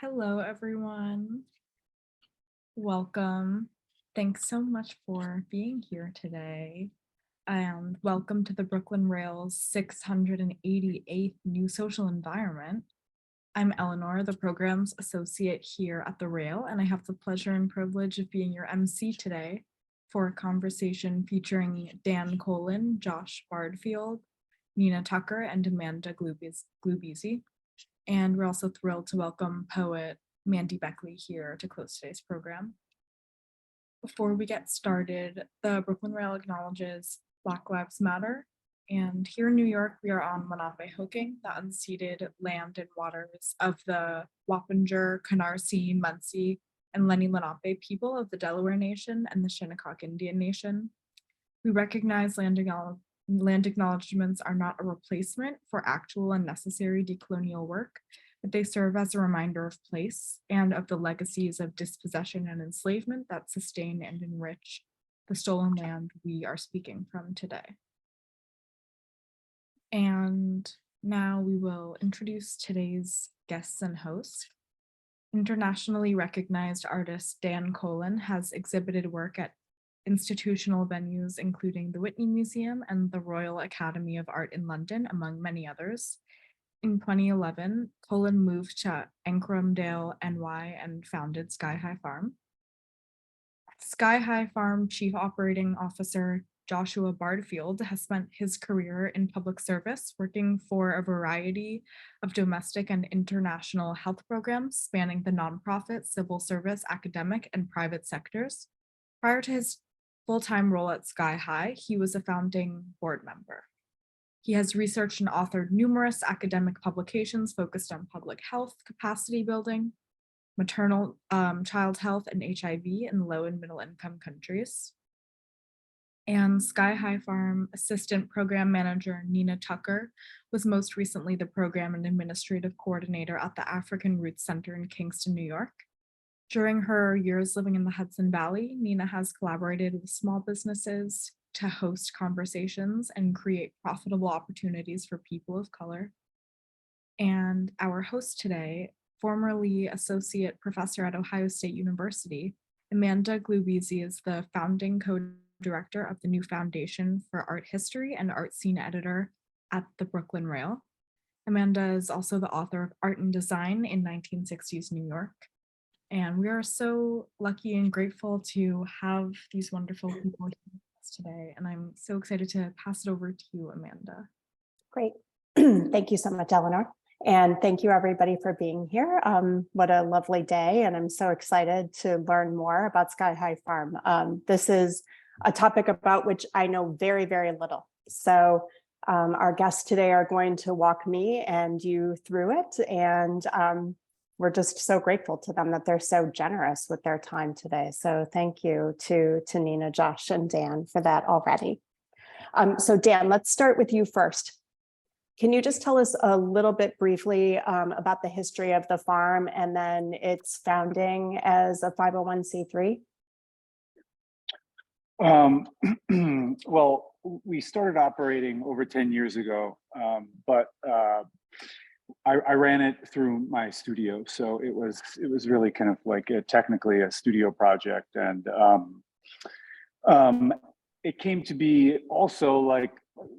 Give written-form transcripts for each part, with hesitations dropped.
Hello, everyone. Welcome. Thanks so much for being here today. And welcome to the Brooklyn Rail's 688th New Social Environment. I'm Eleanor, the program's associate here at the Rail, and I have the pleasure and privilege of being your MC today for a conversation featuring Dan Colen, Josh Bardfield, Nina Tucker, and Amanda Gluibizzi. And we're also thrilled to welcome poet Mandy Beckley here to close today's program. Before we get started, the Brooklyn Rail acknowledges Black Lives Matter. And here in New York, we are on Lenape-Hoking, the unceded land and waters of the Wappinger, Canarsie, Munsee, and Lenni Lenape people of the Delaware Nation and the Shinnecock Indian Nation. We recognize land acknowledgements are not a replacement for actual and necessary decolonial work, but they serve as a reminder of place and of the legacies of dispossession and enslavement that sustain and enrich the stolen land we are speaking from today. And now we will introduce today's guests and hosts. Internationally recognized artist Dan Colen has exhibited work at institutional venues including the Whitney Museum and the Royal Academy of Art in London, among many others. In 2011, Colen moved to Ancramdale, NY, and founded Sky High Farm. Sky High Farm Chief Operating Officer Joshua Bardfield has spent his career in public service, working for a variety of domestic and international health programs spanning the nonprofit, civil service, academic, and private sectors. Prior to his full-time role at Sky High, he was a founding board member. He has researched and authored numerous academic publications focused on public health, capacity building, maternal child health, and HIV in low and middle income countries. And Sky High Farm Assistant Program Manager Nina Tucker was most recently the Program and Administrative Coordinator at the African Roots Center in Kingston, New York. During her years living in the Hudson Valley, Nina has collaborated with small businesses to host conversations and create profitable opportunities for people of color. And our host today, formerly Associate Professor at Ohio State University, Amanda Gluibizzi, is the founding co-director of the new Foundation for Art History and art scene editor at the Brooklyn Rail. Amanda is also the author of Art and Design in 1960s New York. And we are so lucky and grateful to have these wonderful people here with us today. And I'm so excited to pass it over to you, Amanda. Great. Thank you so much, Eleanor. And thank you everybody for being here. What a lovely day. And I'm so excited to learn more about Sky High Farm. This is a topic about which I know very, very little. So our guests today are going to walk me and you through it. And we're just so grateful to them that they're so generous with their time today. So thank you to Nina, Josh, and Dan for that already. So Dan, let's start with you first. Can you just tell us a little bit briefly about the history of the farm and then its founding as a 501c3? Well, we started operating over 10 years ago, but I ran it through my studio, so it was really kind of like technically a studio project, and it came to be also like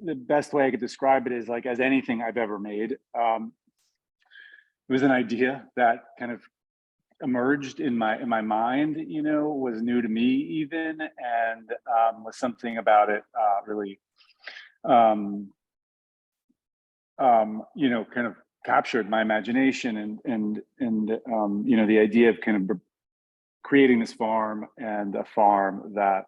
the best way I could describe it is like as anything I've ever made. It was an idea that kind of emerged in my mind, you know, was new to me even, and was something about it really, you know, kind of captured my imagination and you know, the idea of kind of creating this farm and a farm that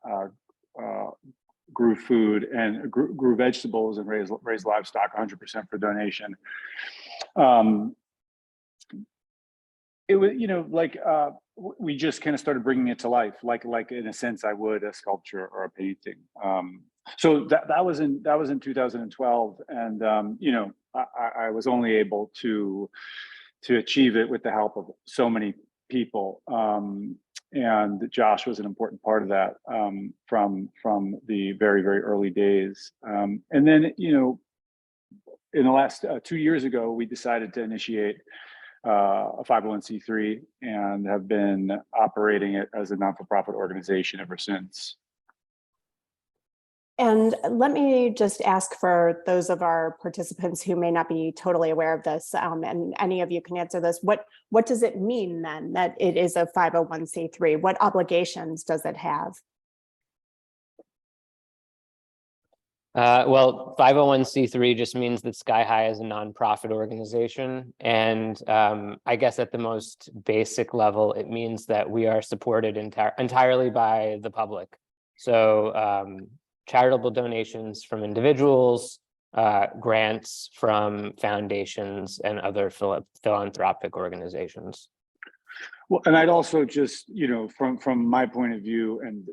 grew food and grew vegetables and raised livestock 100% for donation. It was, you know, like we just kind of started bringing it to life, like in a sense I would a sculpture or a painting. So that was in 2012, and you know, I was only able to achieve it with the help of so many people, and Josh was an important part of that from the very early days. And then, you know, in the last 2 years ago, we decided to initiate a 501c3 and have been operating it as a non-for-profit organization ever since. And let me just ask for those of our participants who may not be totally aware of this, and any of you can answer this, what does it mean then that it is a 501c3? What obligations does it have? Well, 501c3 just means that Sky High is a nonprofit organization. And I guess at the most basic level, it means that we are supported entirely by the public. So charitable donations from individuals, grants from foundations and other philanthropic organizations. Well, and I'd also just, from my point of view and,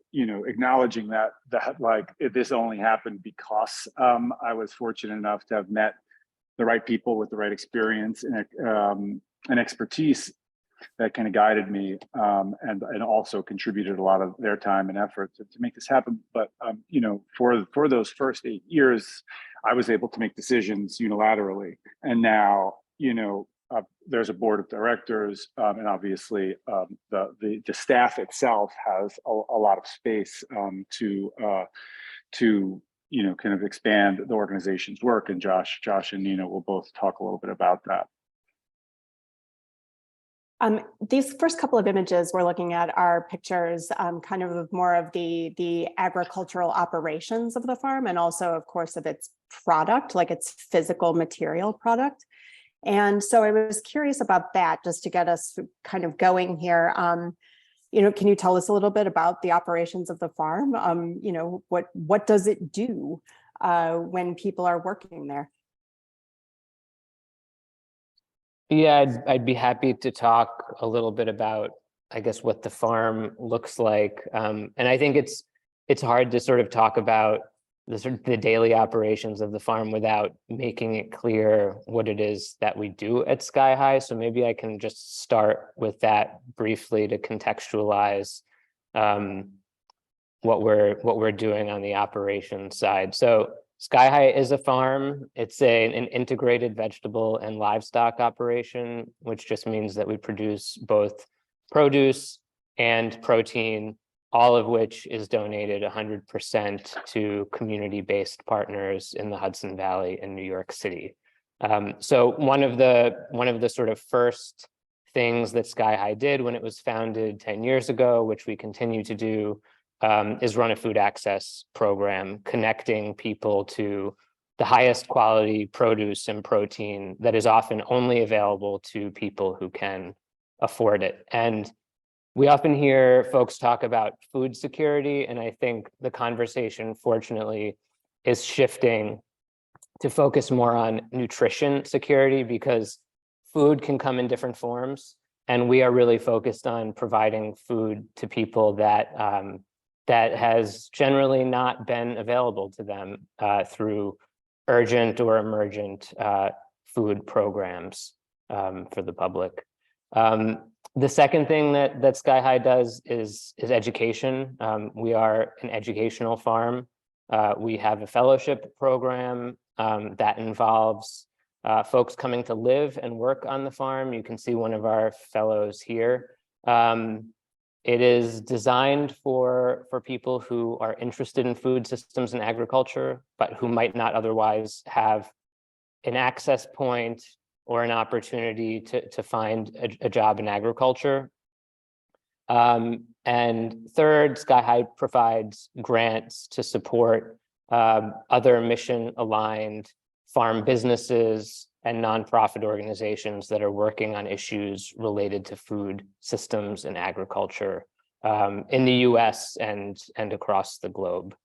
acknowledging that like this only happened because I was fortunate enough to have met the right people with the right experience and expertise that kind of guided me and also contributed a lot of their time and effort to make this happen. But, for those first 8 years, I was able to make decisions unilaterally. And now, there's a board of directors, and obviously the staff itself has a lot of space to kind of expand the organization's work. And Josh and Nina will both talk a little bit about that. These first couple of images we're looking at are pictures kind of more of the agricultural operations of the farm, and also, of course, of its product, like its physical material product. And so I was curious about that, just to get us kind of going here. Can you tell us a little bit about the operations of the farm? What does it do when people are working there? Yeah, I'd be happy to talk a little bit about, I guess, what the farm looks like. And I think it's hard to sort of talk about the daily operations of the farm without making it clear what it is that we do at Sky High. So maybe I can just start with that briefly to contextualize what we're doing on the operations side. So Sky High is a farm. It's an integrated vegetable and livestock operation, which just means that we produce both produce and protein, all of which is donated 100% to community-based partners in the Hudson Valley in New York City. So one of the sort of first things that Sky High did when it was founded 10 years ago, which we continue to do, is run a food access program, connecting people to the highest quality produce and protein that is often only available to people who can afford it. And we often hear folks talk about food security, and I think the conversation, fortunately, is shifting to focus more on nutrition security, because food can come in different forms, and we are really focused on providing food to people that has generally not been available to them through urgent or emergent food programs for the public. The second thing that Sky High does is education. We are an educational farm. We have a fellowship program that involves folks coming to live and work on the farm. You can see one of our fellows here. It is designed for people who are interested in food systems and agriculture, but who might not otherwise have an access point or an opportunity to find a job in agriculture. And third, Sky High provides grants to support other mission-aligned farm businesses and nonprofit organizations that are working on issues related to food systems and agriculture in the US and across the globe.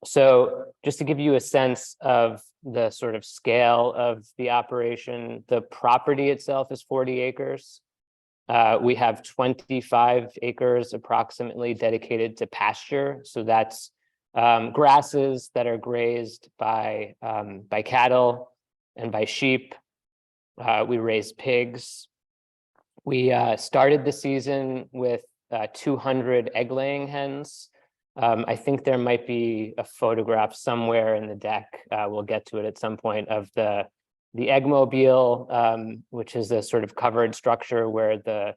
So just to give you a sense of the sort of scale of the operation, the property itself is 40 acres. We have 25 acres approximately dedicated to pasture. So that's grasses that are grazed by cattle and by sheep. We raise pigs. We started the season with 200 egg-laying hens. I think there might be a photograph somewhere in the deck, we'll get to it at some point, of the the eggmobile, which is a sort of covered structure where the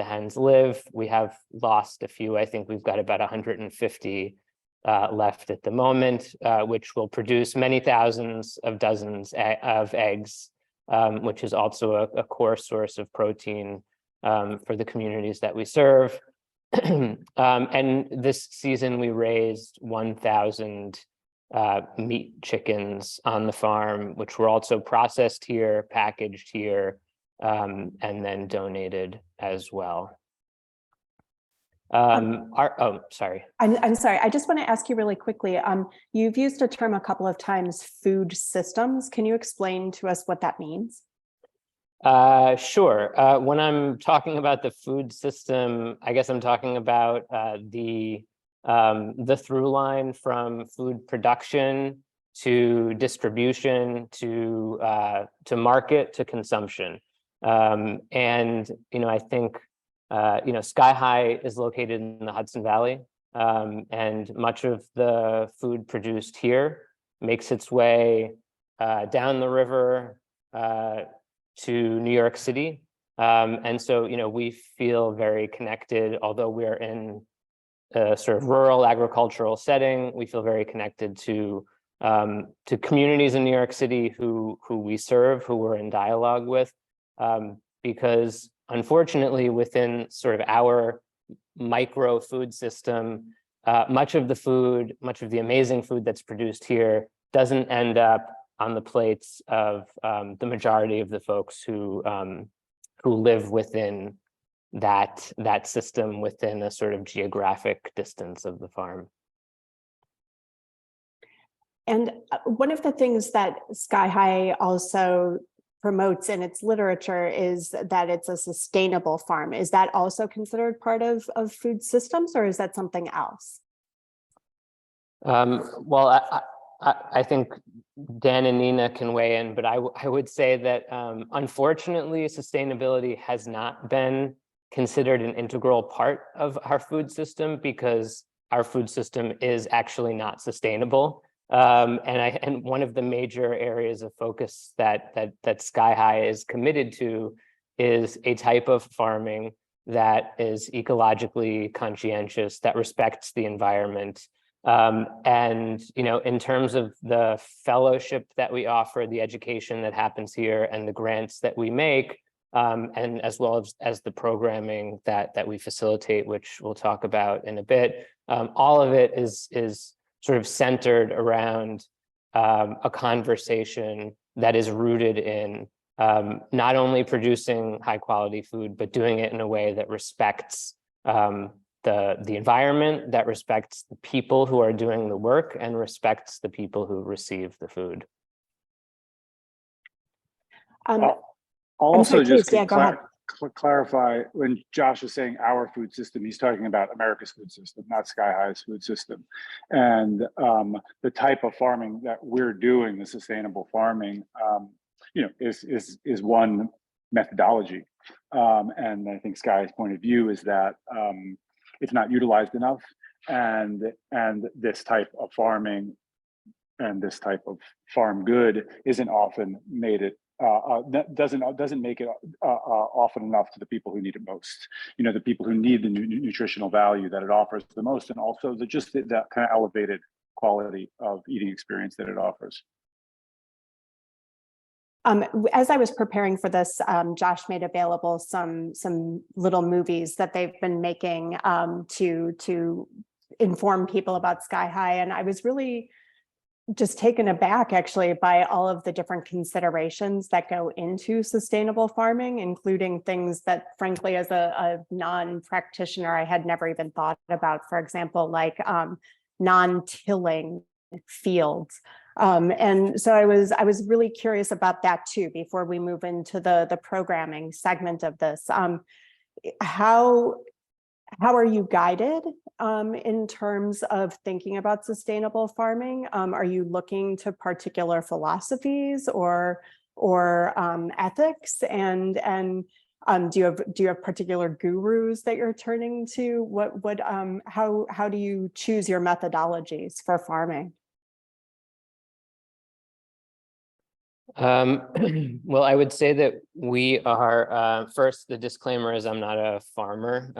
hens live. We have lost a few. I think we've got about 150 left at the moment, which will produce many thousands of dozens of eggs, which is also a core source of protein for the communities that we serve. And this season we raised 1,000 meat chickens on the farm, which were also processed here, packaged here, and then donated as well. Sorry. I'm sorry. I just want to ask you really quickly. You've used a term a couple of times, food systems. Can you explain to us what that means? Sure. When I'm talking about the food system, I guess I'm talking about the through line from food production to distribution to market to consumption. And I think Sky High is located in the Hudson Valley, and much of the food produced here makes its way down the river to New York City. And so, we feel very connected, although we're in a sort of rural agricultural setting, we feel very connected to communities in New York City who we serve, who we're in dialogue with, because unfortunately within sort of our micro food system, much of the amazing food that's produced here doesn't end up on the plates of the majority of the folks who live within that system within a sort of geographic distance of the farm. And one of the things that Sky High also promotes in its literature is that it's a sustainable farm. Is that also considered part of food systems, or is that something else? Well, I think Dan and Nina can weigh in, but I would say that unfortunately, sustainability has not been considered an integral part of our food system because our food system is actually not sustainable. And one of the major areas of focus that Sky High is committed to is a type of farming that is ecologically conscientious, that respects the environment. And in terms of the fellowship that we offer, the education that happens here, and the grants that we make, and as well as the programming that we facilitate, which we'll talk about in a bit, all of it is sort of centered around a conversation that is rooted in not only producing high quality food, but doing it in a way that respects the environment, that respects the people who are doing the work, and respects the people who receive the food. Also, just yeah, go ahead. Clarify, when Josh is saying our food system, he's talking about America's food system, not Sky High's food system. And the type of farming that we're doing, the sustainable farming, is one methodology. And I think Sky's point of view is that it's not utilized enough, and this type of farming and this type of farm good isn't often made it. Doesn't make it often enough to the people who need it most. The people who need the nutritional value that it offers the most, and also that kind of elevated quality of eating experience that it offers. As I was preparing for this, Josh made available some little movies that they've been making to inform people about Sky High, and I was really just taken aback actually by all of the different considerations that go into sustainable farming, including things that frankly as a non-practitioner I had never even thought about. For example, like non-tilling fields. And so I was really curious about that too before we move into the programming segment of this. How are you guided in terms of thinking about sustainable farming? Are you looking to particular philosophies or ethics? And do you have particular gurus that you're turning to? How do you choose your methodologies for farming? Well, I would say that we are, first, the disclaimer is I'm not a farmer,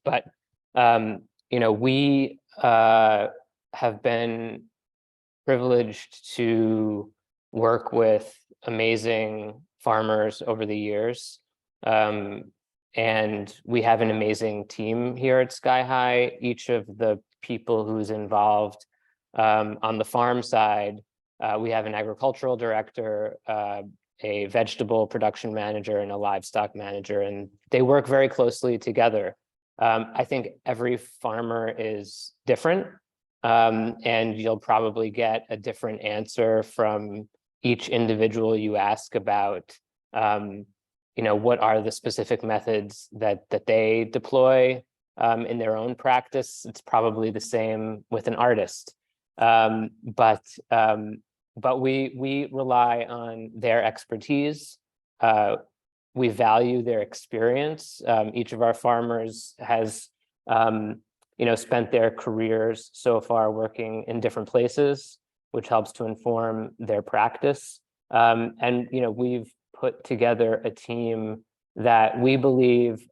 but, we have been privileged to work with amazing farmers over the years. And we have an amazing team here at Sky High. Each of the people who's involved on the farm side, we have an agricultural director, a vegetable production manager, and a livestock manager, and they work very closely together. I think every farmer is different, and you'll probably get a different answer from each individual you ask about, what are the specific methods that they deploy in their own practice. It's probably the same with an artist. But we rely on their expertise. We value their experience. Each of our farmers has, spent their careers so far working in different places, which helps to inform their practice. And we've put together a team that we believe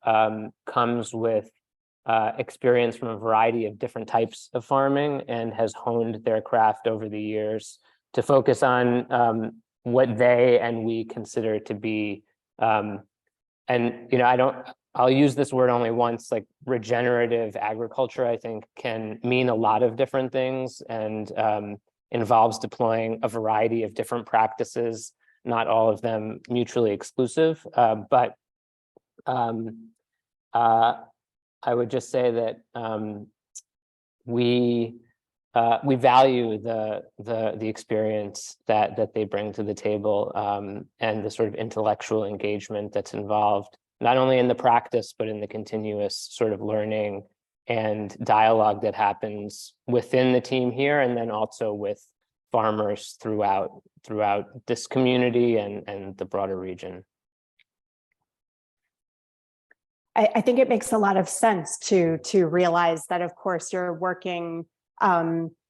comes with experience from a variety of different types of farming and has honed their craft over the years to focus on what they and we consider to be, I'll use this word only once, like regenerative agriculture, I think can mean a lot of different things and involves deploying a variety of different practices, not all of them mutually exclusive. But I would just say that we value the experience that they bring to the table, and the sort of intellectual engagement that's involved, not only in the practice, but in the continuous sort of learning and dialogue that happens within the team here, and then also with farmers throughout this community and the broader region. I think it makes a lot of sense to realize that, of course, you're working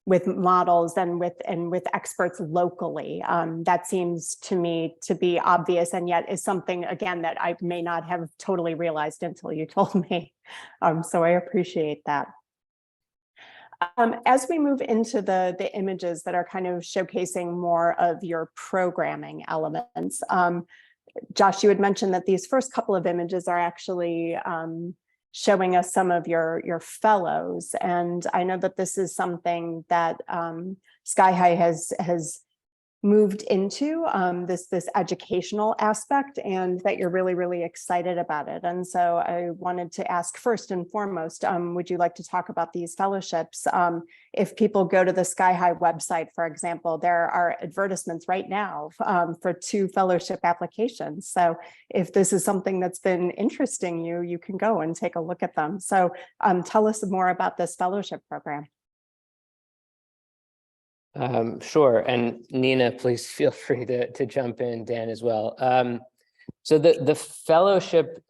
with models and with experts locally. That seems to me to be obvious, and yet is something, again, that I may not have totally realized until you told me. So I appreciate that. As we move into the images that are kind of showcasing more of your programming elements, Josh, you had mentioned that these first couple of images are actually showing us some of your fellows. And I know that this is something that Sky High has moved into, this educational aspect, and that you're really, really excited about it. And so I wanted to ask first and foremost, would you like to talk about these fellowships? If people go to the Sky High website, for example, there are advertisements right now for 2 fellowship applications. So if this is something that's been interesting you, you can go and take a look at them. So tell us more about this fellowship program. Sure. And Nina, please feel free to jump in, Dan as well. So the fellowship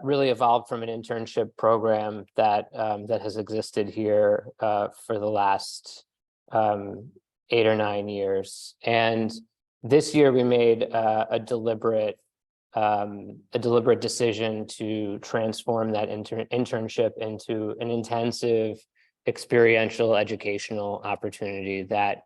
really evolved from an internship program that has existed here for the last 8 or 9 years. And this year we made a deliberate decision to transform that internship into an intensive experiential educational opportunity that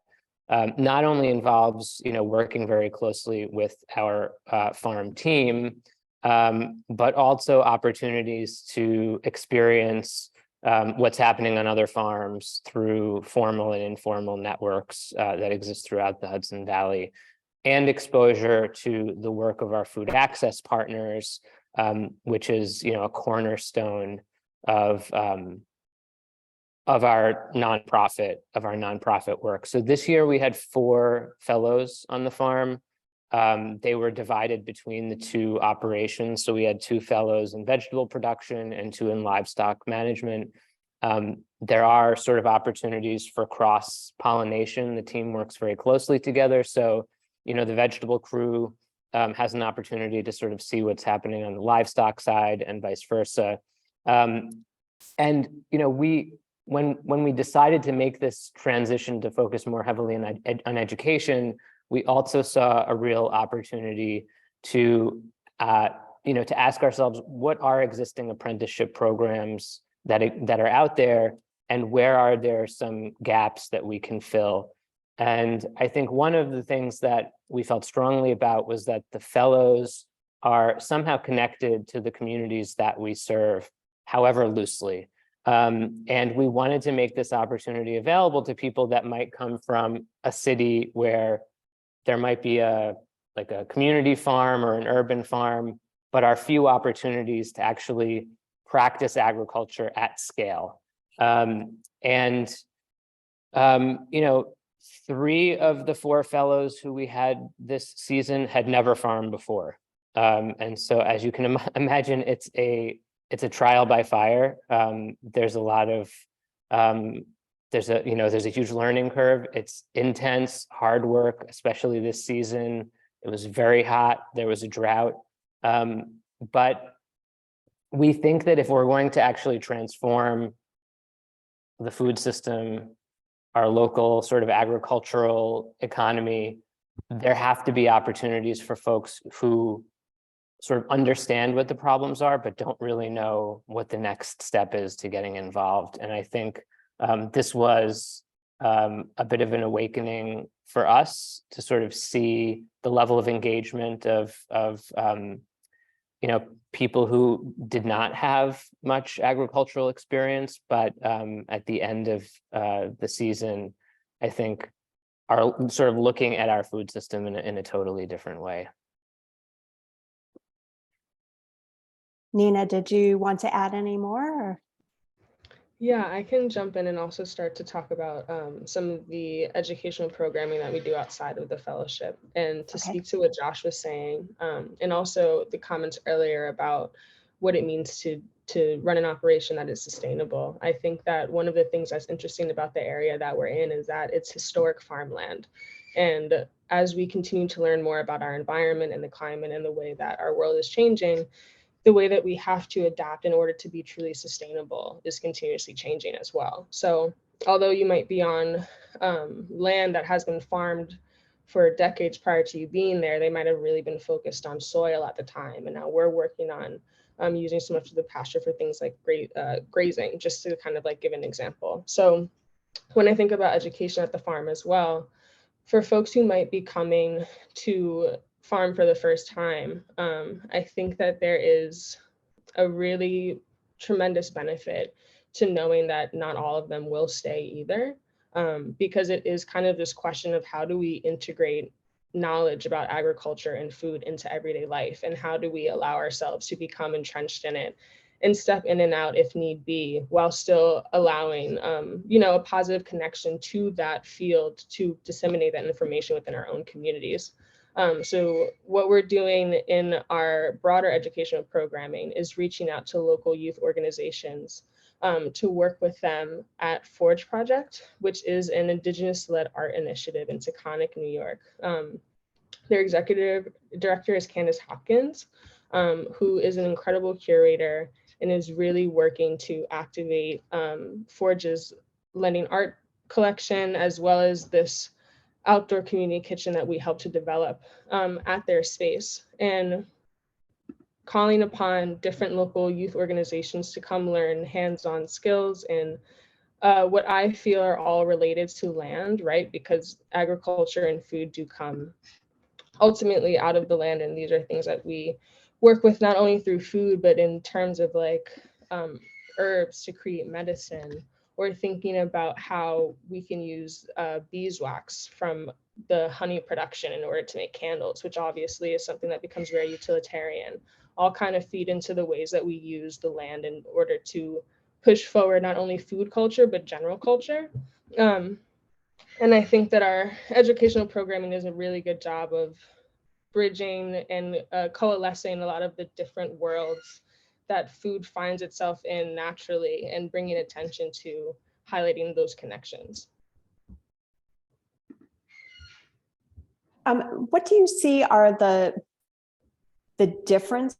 not only involves working very closely with our farm team, but also opportunities to experience what's happening on other farms through formal and informal networks that exist throughout the Hudson Valley, and exposure to the work of our food access partners, which is a cornerstone of our nonprofit work. So this year we had 4 fellows on the farm. They were divided between the 2 operations. So we had 2 fellows in vegetable production and 2 in livestock management. There are sort of opportunities for cross-pollination. The team works very closely together. So, the vegetable crew has an opportunity to sort of see what's happening on the livestock side and vice versa. And when we decided to make this transition to focus more heavily on education, we also saw a real opportunity to, to ask ourselves, what are existing apprenticeship programs that are out there, and where are there some gaps that we can fill? And I think one of the things that we felt strongly about was that the fellows are somehow connected to the communities that we serve, however loosely. And we wanted to make this opportunity available to people that might come from a city where there might be a community farm or an urban farm, but are few opportunities to actually practice agriculture at scale. Three of the four fellows who we had this season had never farmed before. And so as you can imagine, it's a trial by fire. There's a lot of, there's a huge learning curve. It's intense, hard work, especially this season. It was very hot, there was a drought. But we think that if we're going to actually transform the food system, our local sort of agricultural economy, there have to be opportunities for folks who sort of understand what the problems are, but don't really know what the next step is to getting involved. And I think this was a bit of an awakening for us to sort of see the level of engagement of people who did not have much agricultural experience, but at the end of the season, I think are sort of looking at our food system in a totally different way. Nina, did you want to add any more? Or? Yeah, I can jump in and also start to talk about some of the educational programming that we do outside of the fellowship, and to speak to what Josh was saying, and also the comments earlier about what it means to run an operation that is sustainable. I think that one of the things that's interesting about the area that we're in is that it's historic farmland. And as we continue to learn more about our environment and the climate and the way that our world is changing, the way that we have to adapt in order to be truly sustainable is continuously changing as well. So although you might be on land that has been farmed for decades prior to you being there, they might have really been focused on soil at the time. And now we're working on using so much of the pasture for things like grazing, just to kind of like give an example. So when I think about education at the farm as well, for folks who might be coming to farm for the first time, I think that there is a really tremendous benefit to knowing that not all of them will stay either, because it is kind of this question of how do we integrate knowledge about agriculture and food into everyday life, and how do we allow ourselves to become entrenched in it and step in and out if need be, while still allowing a positive connection to that field to disseminate that information within our own communities. So what we're doing in our broader educational programming is reaching out to local youth organizations to work with them at Forge Project, which is an Indigenous-led art initiative in Taconic, New York. Their executive director is Candace Hopkins, who is an incredible curator and is really working to activate Forge's lending art collection, as well as this outdoor community kitchen that we helped to develop at their space, and calling upon different local youth organizations to come learn hands-on skills and what I feel are all related to land, right? Because agriculture and food do come ultimately out of the land, and these are things that we work with not only through food, but in terms of like herbs to create medicine, or thinking about how we can use beeswax from the honey production in order to make candles, which obviously is something that becomes very utilitarian, all kind of feed into the ways that we use the land in order to push forward not only food culture, but general culture. And I think that our educational programming does a really good job of bridging and coalescing a lot of the different worlds that food finds itself in naturally, and bringing attention to highlighting those connections. What do you see are the differences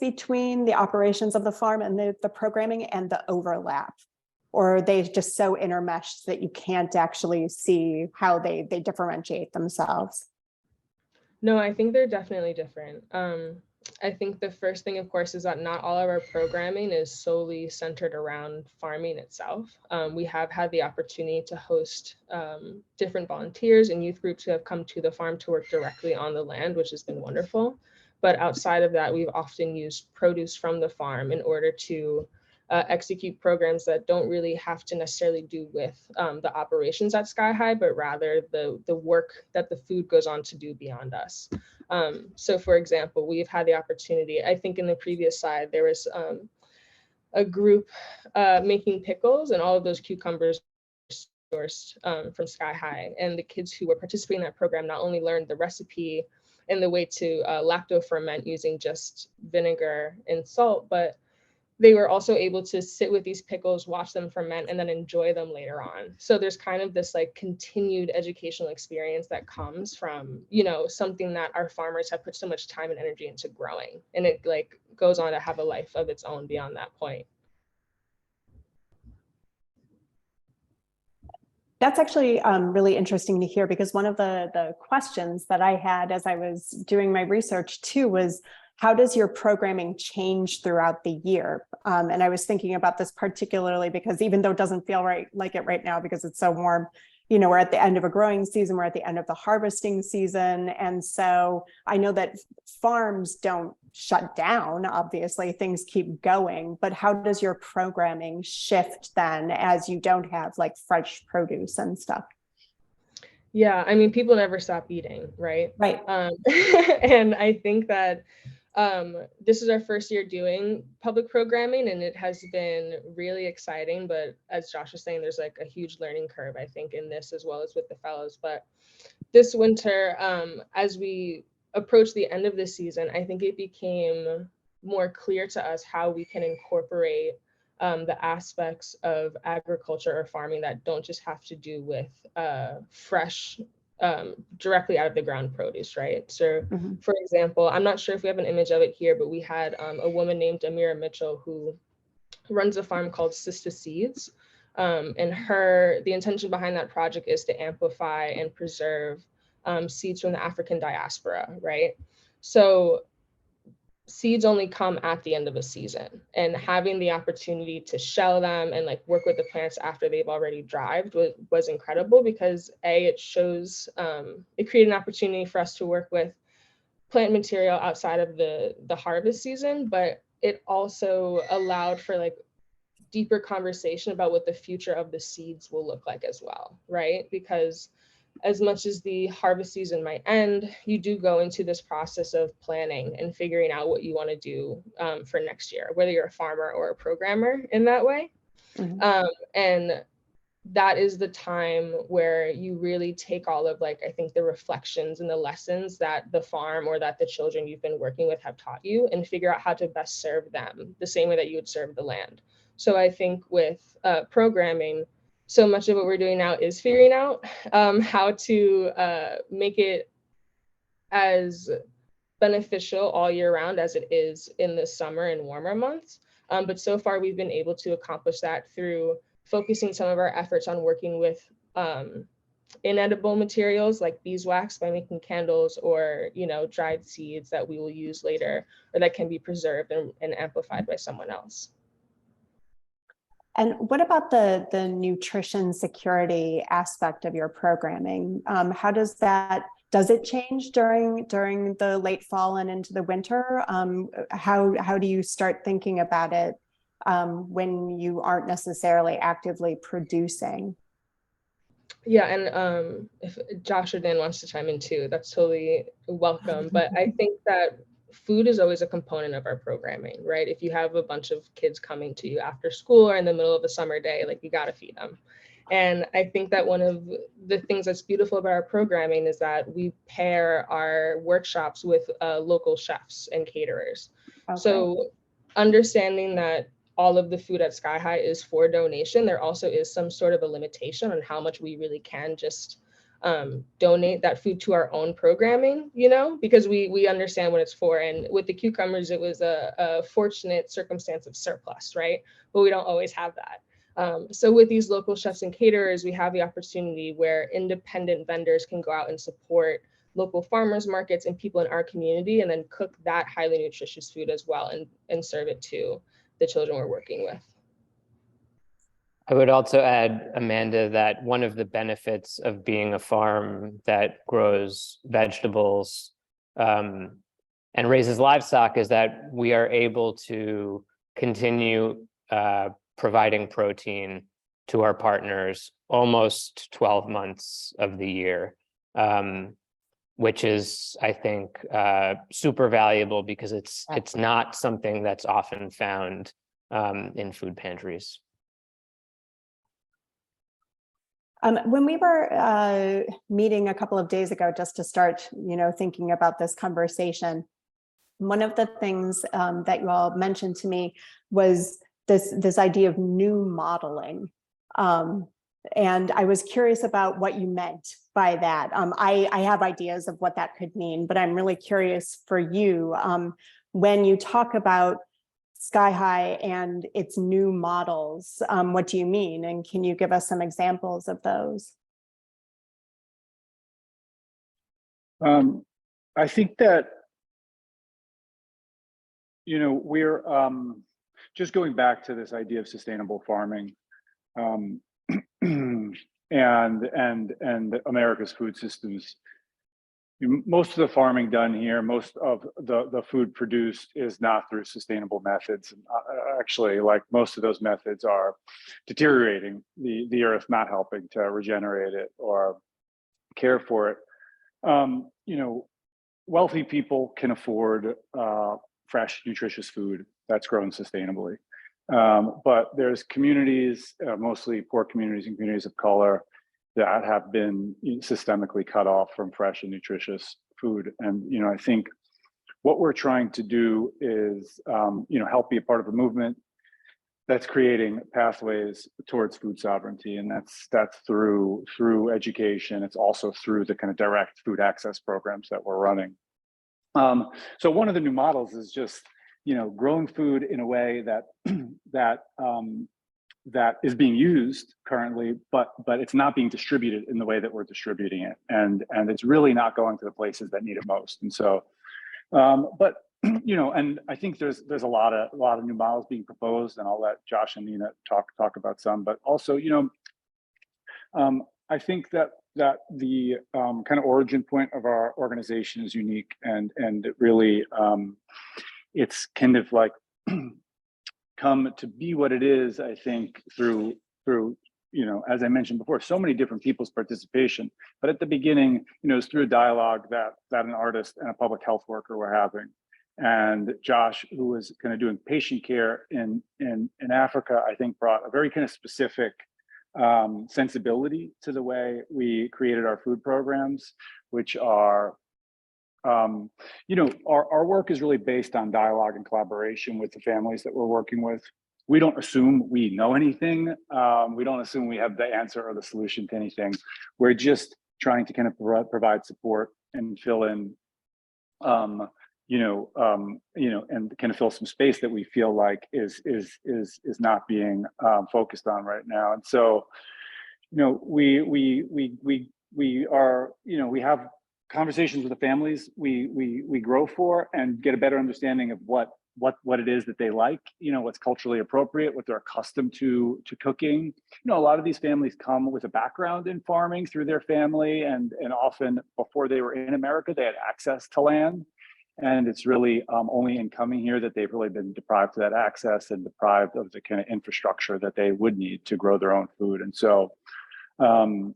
between the operations of the farm and the programming, and the overlap? or are they just so intermeshed that you can't actually see how they differentiate themselves? No, I think they're definitely different. I think the first thing, of course, is that not all of our programming is solely centered around farming itself. We have had the opportunity to host different volunteers and youth groups who have come to the farm to work directly on the land, which has been wonderful. But outside of that, we've often used produce from the farm in order to execute programs that don't really have to necessarily do with the operations at Sky High, but rather the work that the food goes on to do beyond us. So for example, we've had the opportunity, I think in the previous slide, there was a group making pickles, and all of those cucumbers sourced from Sky High. And the kids who were participating in that program not only learned the recipe and the way to lacto ferment using just vinegar and salt, but they were also able to sit with these pickles, watch them ferment, and then enjoy them later on. So there's kind of this like continued educational experience that comes from, you know, something that our farmers have put so much time and energy into growing, and it like goes on to have a life of its own beyond that point. That's actually really interesting to hear, because one of the questions that I had as I was doing my research too was, how does your programming change throughout the year? And I was thinking about this particularly because even though it doesn't feel like it right now because it's so warm, you know, we're at the end of a growing season, we're at the end of the harvesting season. And so I know that farms don't shut down, obviously things keep going, but how does your programming shift then as you don't have like fresh produce and stuff? Yeah, I mean, people never stop eating, right? Right. And I think that this is our first year doing public programming, and it has been really exciting. But as Josh was saying, there's like a huge learning curve, I think, in this as well as with the fellows. But this winter, as we approach the end of the season, I think it became more clear to us how we can incorporate the aspects of agriculture or farming that don't just have to do with fresh, directly out of the ground produce, right? So, for example, I'm not sure if we have an image of it here, but we had a woman named Amira Mitchell who runs a farm called Sister Seeds. And the intention behind that project is to amplify and preserve seeds from the African diaspora, right? So seeds only come at the end of a season, and having the opportunity to shell them and like work with the plants after they've already dried was incredible, because it shows it created an opportunity for us to work with plant material outside of the harvest season, but it also allowed for like deeper conversation about what the future of the seeds will look like as well, right? Because as much as the harvest season might end, you do go into this process of planning and figuring out what you want to do for next year, whether you're a farmer or a programmer in that way. And that is the time where you really take all of like, I think the reflections and the lessons that the farm or that the children you've been working with have taught you, and figure out how to best serve them the same way that you would serve the land. So I think with programming, so much of what we're doing now is figuring out how to make it as beneficial all year round as it is in the summer and warmer months. But so far we've been able to accomplish that through focusing some of our efforts on working with inedible materials like beeswax by making candles, or, you know, dried seeds that we will use later, or that can be preserved and amplified by someone else. And what about the nutrition security aspect of your programming? How does it change during the late fall and into the winter? How do you start thinking about it when you aren't necessarily actively producing? Yeah, and if Josh or Dan wants to chime in too, that's totally welcome. But I think that food is always a component of our programming, right? If you have a bunch of kids coming to you after school or in the middle of a summer day, like, you got to feed them. And I think that one of the things that's beautiful about our programming is that we pair our workshops with local chefs and caterers. Okay. So understanding that all of the food at Sky High is for donation, there also is some sort of a limitation on how much we really can just donate that food to our own programming, you know, because we understand what it's for. And with the cucumbers, it was a fortunate circumstance of surplus, right? But we don't always have that. So with these local chefs and caterers, we have the opportunity where independent vendors can go out and support local farmers markets and people in our community, and then cook that highly nutritious food as well and serve it to the children we're working with. I would also add, Amanda, that one of the benefits of being a farm that grows vegetables and raises livestock is that we are able to continue providing protein to our partners almost 12 months of the year, which is, I think, super valuable because it's not something that's often found in food pantries. When we were meeting a couple of days ago, just to start, thinking about this conversation, one of the things that you all mentioned to me was this idea of new modeling. And I was curious about what you meant by that. I have ideas of what that could mean, but I'm really curious for you. When you talk about Sky High and its new models, what do you mean? And can you give us some examples of those? I think that, we're just going back to this idea of sustainable farming and America's food systems. Most of the farming done here, most of the food produced is not through sustainable methods. Actually, like most of those methods are deteriorating the earth, not helping to regenerate it or care for it. Wealthy people can afford fresh, nutritious food that's grown sustainably. But there's communities, mostly poor communities and communities of color, that have been systemically cut off from fresh and nutritious food. And, I think what we're trying to do is, help be a part of a movement that's creating pathways towards food sovereignty. And that's through education. It's also through the kind of direct food access programs that we're running. So one of the new models is just, growing food in a way that is being used currently, but it's not being distributed in the way that we're distributing it, and it's really not going to the places that need it most. And so, and I think there's a lot of new models being proposed, and I'll let Josh and Nina talk about some. But also, I think that the kind of origin point of our organization is unique, and it really it's kind of like come to be what it is, I think, through as I mentioned before, so many different people's participation. But at the beginning, it's through a dialogue that an artist and a public health worker were having. And Josh, who was kind of doing patient care in Africa, I think brought a very kind of specific sensibility to the way we created our food programs, which are our work is really based on dialogue and collaboration with the families that we're working with. We don't assume we know anything. We don't assume we have the answer or the solution to anything. We're just trying to kind of provide support and fill in, and kind of fill some space that we feel like is not being focused on right now. And so, we are, we have conversations with the families we grow for, and get a better understanding of what it is that they like, what's culturally appropriate, what they're accustomed to cooking. A lot of these families come with a background in farming through their family, and often before they were in America, they had access to land. And it's really only in coming here that they've really been deprived of that access and deprived of the kind of infrastructure that they would need to grow their own food. And so, in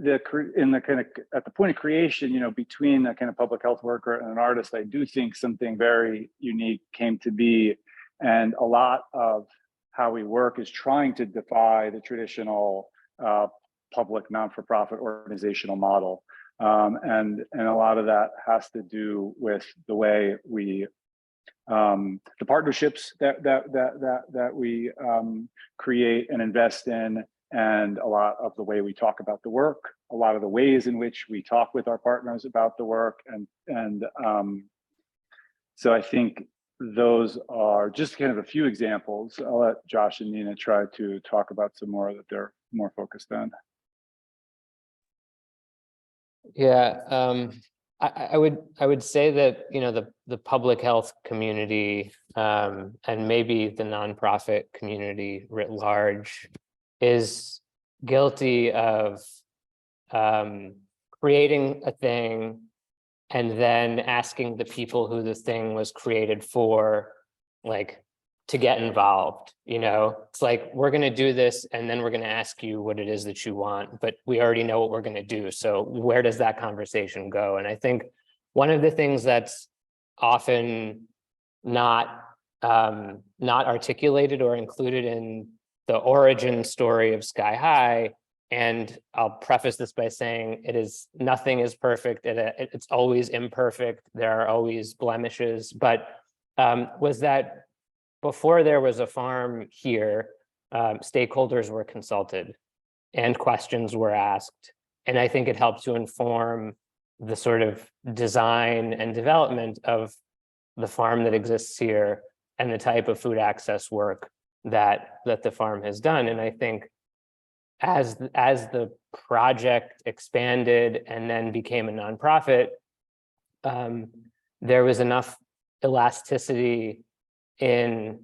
the kind of at the point of creation, between a kind of public health worker and an artist, I do think something very unique came to be, and a lot of how we work is trying to defy the traditional public non-for-profit organizational model, and a lot of that has to do with the way we the partnerships that we create and invest in, and a lot of the way we talk about the work, a lot of the ways in which we talk with our partners about the work. And so I think those are just kind of a few examples. I'll let Josh and Nina try to talk about some more that they're more focused on. Yeah, I would say that, you know, the public health community and maybe the nonprofit community writ large is guilty of creating a thing and then asking the people who the thing was created for, like, to get involved. You know, it's like, we're going to do this and then we're going to ask you what it is that you want, but we already know what we're going to do. So where does that conversation go? And I think one of the things that's often not articulated or included in the origin story of Sky High, and I'll preface this by saying nothing is perfect. It's always imperfect. There are always blemishes, but was that before there was a farm here, stakeholders were consulted and questions were asked. And I think it helped to inform the sort of design and development of the farm that exists here and the type of food access work that the farm has done. And I think as the project expanded and then became a nonprofit, there was enough elasticity in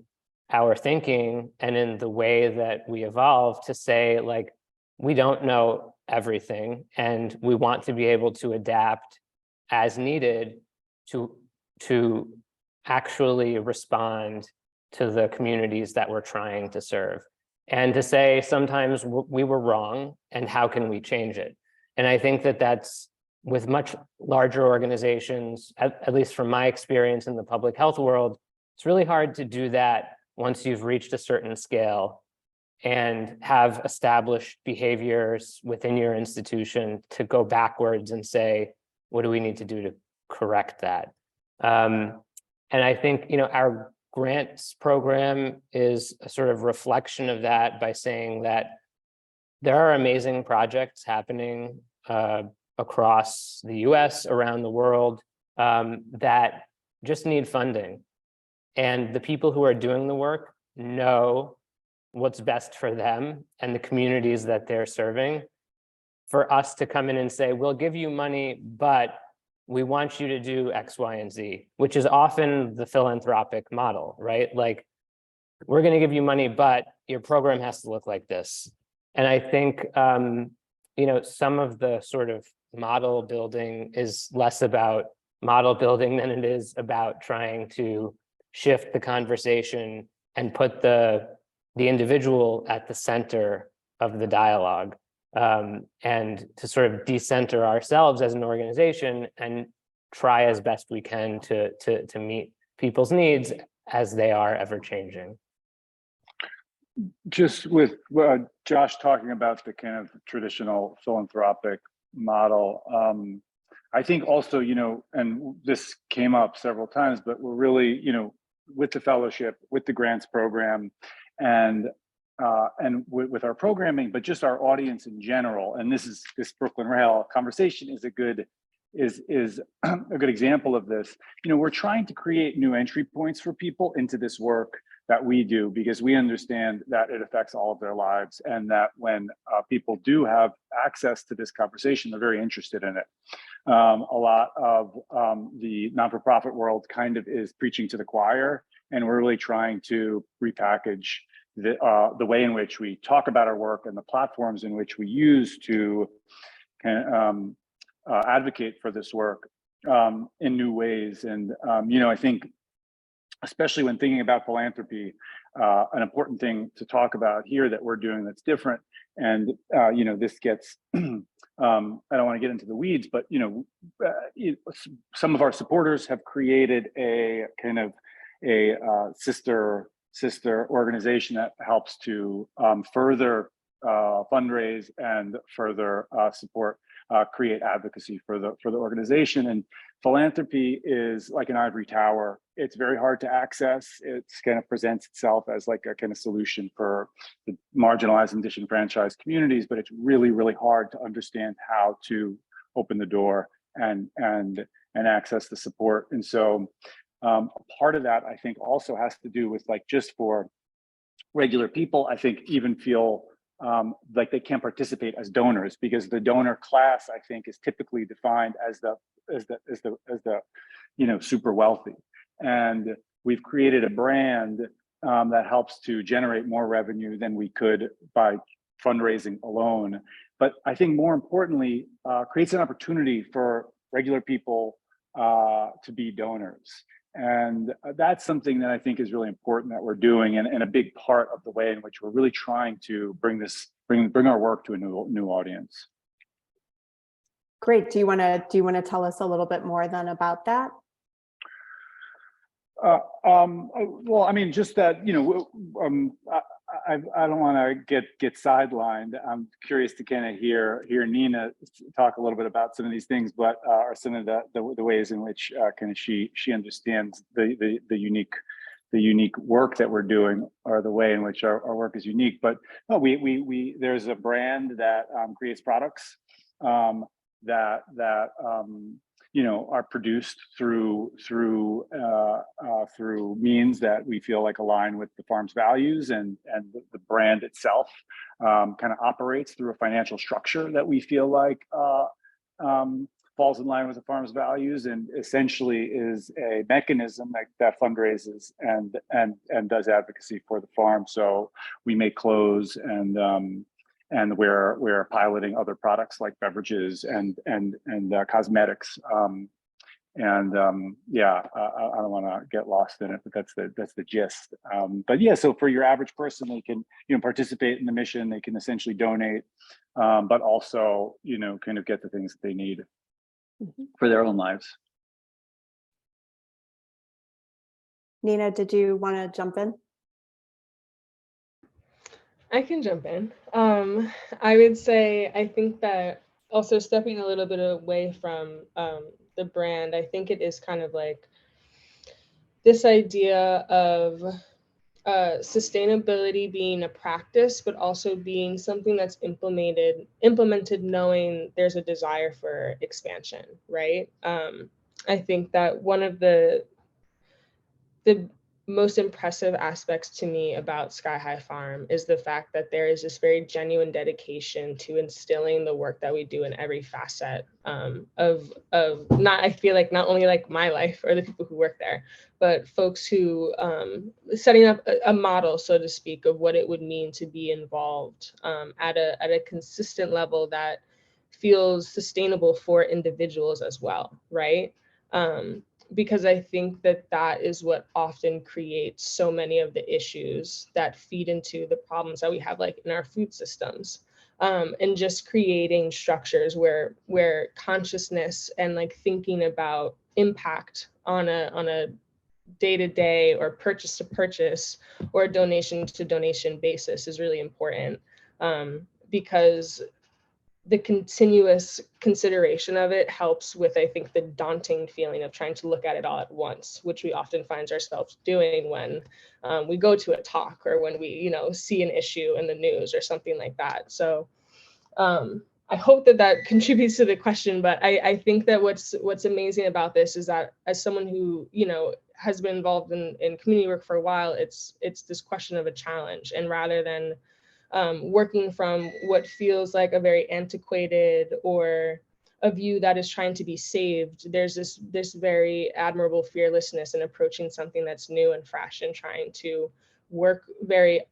our thinking and in the way that we evolved to say, like, we don't know everything and we want to be able to adapt as needed to actually respond to the communities that we're trying to serve. And to say sometimes we were wrong and how can we change it? And I think that that's with much larger organizations, at least from my experience in the public health world, it's really hard to do that once you've reached a certain scale and have established behaviors within your institution to go backwards and say, what do we need to do to correct that? And I think, you know, our grants program is a sort of reflection of that by saying that there are amazing projects happening across the US, around the world, that just need funding. And the people who are doing the work know what's best for them and the communities that they're serving. For us to come in and say, we'll give you money, but we want you to do X, Y, and Z, which is often the philanthropic model, right? Like, we're going to give you money, but your program has to look like this. And I think, you know, some of the sort of model building is less about model building than it is about trying to shift the conversation and put the individual at the center of the dialogue. And to sort of decenter ourselves as an organization and try as best we can to meet people's needs as they are ever changing. Just with Josh talking about the kind of traditional philanthropic model, I think also, you know, and this came up several times, but we're really, you know, with the fellowship, with the grants program, and with our programming, but just our audience in general. And this Brooklyn Rail conversation is a good example of this. You know, we're trying to create new entry points for people into this work that we do, because we understand that it affects all of their lives, and that when people do have access to this conversation, they're very interested in it. A lot of the not-for-profit world kind of is preaching to the choir, and we're really trying to repackage the way in which we talk about our work and the platforms in which we use to advocate for this work in new ways. And you know, I think, especially when thinking about philanthropy, an important thing to talk about here that we're doing that's different. And you know, this gets I don't want to get into the weeds, but you know, some of our supporters have created a kind of a sister organization that helps to further fundraise and further support, create advocacy for the organization. And philanthropy is like an ivory tower. It's very hard to access. It kind of presents itself as like a kind of solution for the marginalized and disenfranchised communities, but it's really, really hard to understand how to open the door and access the support. And so Part of that, I think, also has to do with like just for regular people, I think, even feel like they can't participate as donors because the donor class, I think, is typically defined as the super wealthy. And we've created a brand that helps to generate more revenue than we could by fundraising alone. But I think more importantly, creates an opportunity for regular people to be donors. And that's something that I think is really important that we're doing, and a big part of the way in which we're really trying to bring our work to a new audience. Great. Do you want to tell us a little bit more then about that? Well, I mean, just that, I don't want to get sidelined. I'm curious to kind of hear Nina talk a little bit about some of these things, but or some of the ways in which kind of she understands the unique work that we're doing, or the way in which our work is unique. But no, we there's a brand that creates products that are produced through means that we feel like align with the farm's values, and the brand itself kind of operates through a financial structure that we feel like falls in line with the farm's values, and essentially is a mechanism that fundraises and does advocacy for the farm. So we make clothes, and we're piloting other products like beverages and cosmetics. Yeah, I don't want to get lost in it, but that's the gist. But yeah, so for your average person, they can participate in the mission. They can essentially donate, but also kind of get the things that they need for their own lives. Nina, did you want to jump in? I can jump in. I would say, I think that also stepping a little bit away from the brand, I think it is kind of like this idea of sustainability being a practice, but also being something that's implemented knowing there's a desire for expansion, right? I think that one of the most impressive aspects to me about Sky High Farm is the fact that there is this very genuine dedication to instilling the work that we do in every facet of I feel like not only like my life or the people who work there, but folks who setting up a model, so to speak, of what it would mean to be involved at a consistent level that feels sustainable for individuals as well, right? Because I think that is what often creates so many of the issues that feed into the problems that we have, like in our food systems, and just creating structures where consciousness and like thinking about impact on a day-to-day or purchase to purchase or donation to donation basis is really important, because the continuous consideration of it helps with, I think, the daunting feeling of trying to look at it all at once, which we often find ourselves doing when we go to a talk or when we, see an issue in the news or something like that. So I hope that contributes to the question, but I think that what's amazing about this is that as someone who, has been involved in community work for a while, it's this question of a challenge, and rather than working from what feels like a very antiquated or a view that is trying to be saved, there's this very admirable fearlessness in approaching something that's new and fresh and trying to work very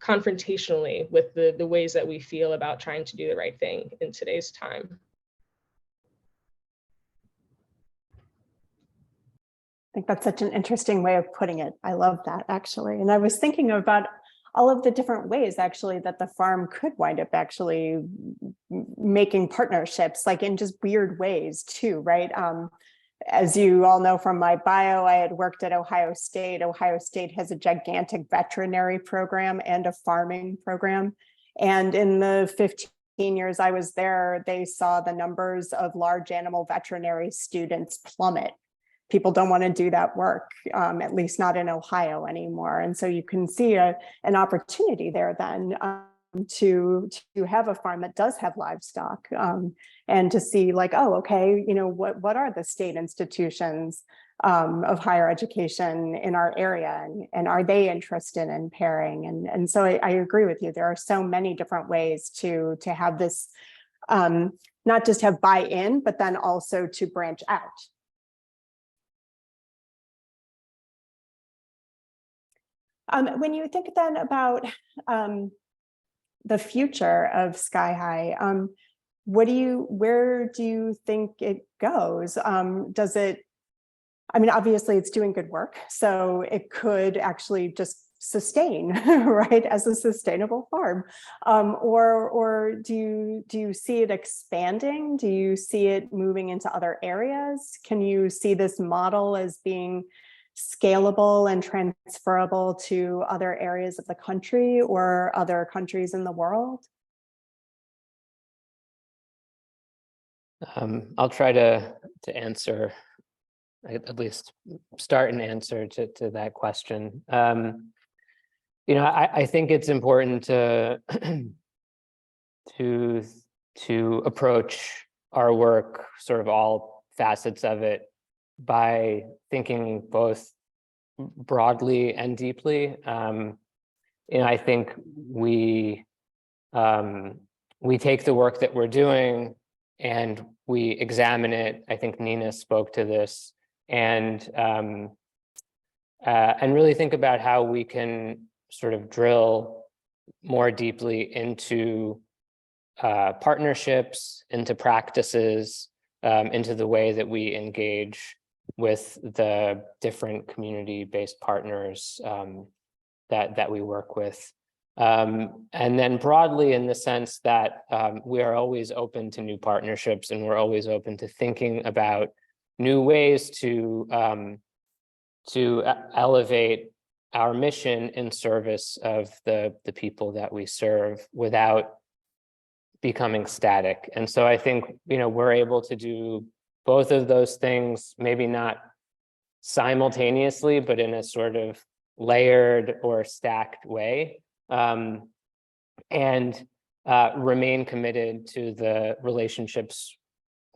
confrontationally with the ways that we feel about trying to do the right thing in today's time. I think that's such an interesting way of putting it. I love that, actually. And I was thinking about all of the different ways actually that the farm could wind up actually making partnerships, like in just weird ways too, right? As you all know from my bio, I had worked at Ohio State. Ohio State has a gigantic veterinary program and a farming program. And in the 15 years I was there, they saw the numbers of large animal veterinary students plummet. People don't want to do that work, at least not in Ohio anymore. And so you can see an opportunity there then to have a farm that does have livestock, and to see like, oh, okay, what are the state institutions of higher education in our area, and are they interested in pairing? And so I agree with you. There are so many different ways to have this, not just have buy-in, but then also to branch out. When you think then about the future of Sky High, where do you think it goes? Does it, I mean, obviously it's doing good work, so it could actually just sustain, right, as a sustainable farm, or do you see it expanding? Do you see it moving into other areas? Can you see this model as being scalable and transferable to other areas of the country or other countries in the world? I'll try to answer, at least start an answer to that question. You know, I think it's important to to approach our work, sort of all facets of it, by thinking both broadly and deeply. You know, I think we take the work that we're doing and we examine it. I think Nina spoke to this, and really think about how we can sort of drill more deeply into partnerships, into practices, into the way that we engage with the different community-based partners that we work with. And then broadly, in the sense that we are always open to new partnerships, and we're always open to thinking about new ways to elevate our mission in service of the people that we serve without becoming static. And so I think, you know, we're able to do both of those things, maybe not simultaneously, but in a sort of layered or stacked way, and remain committed to the relationships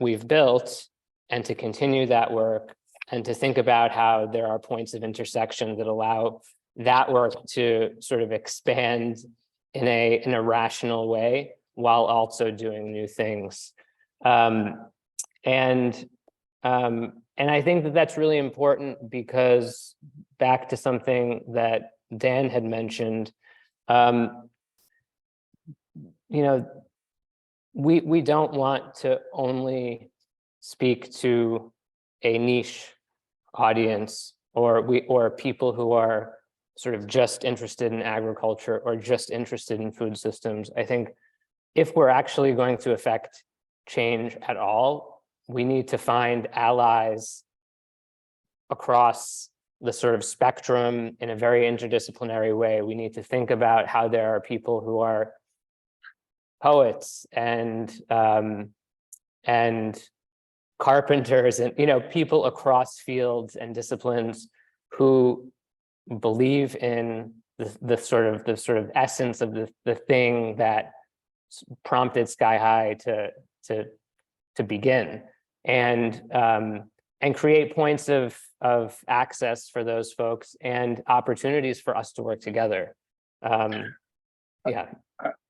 we've built, and to continue that work, and to think about how there are points of intersection that allow that work to sort of expand in a rational way, while also doing new things. And I think that that's really important, because back to something that Dan had mentioned, you know, we don't want to only speak to a niche audience, or people who are sort of just interested in agriculture or just interested in food systems. I think if we're actually going to affect change at all, we need to find allies across the sort of spectrum in a very interdisciplinary way. We need to think about how there are people who are poets and carpenters, and, you know, people across fields and disciplines who believe in the sort of essence of the thing that prompted Sky High to begin, and create points of access for those folks and opportunities for us to work together. Yeah.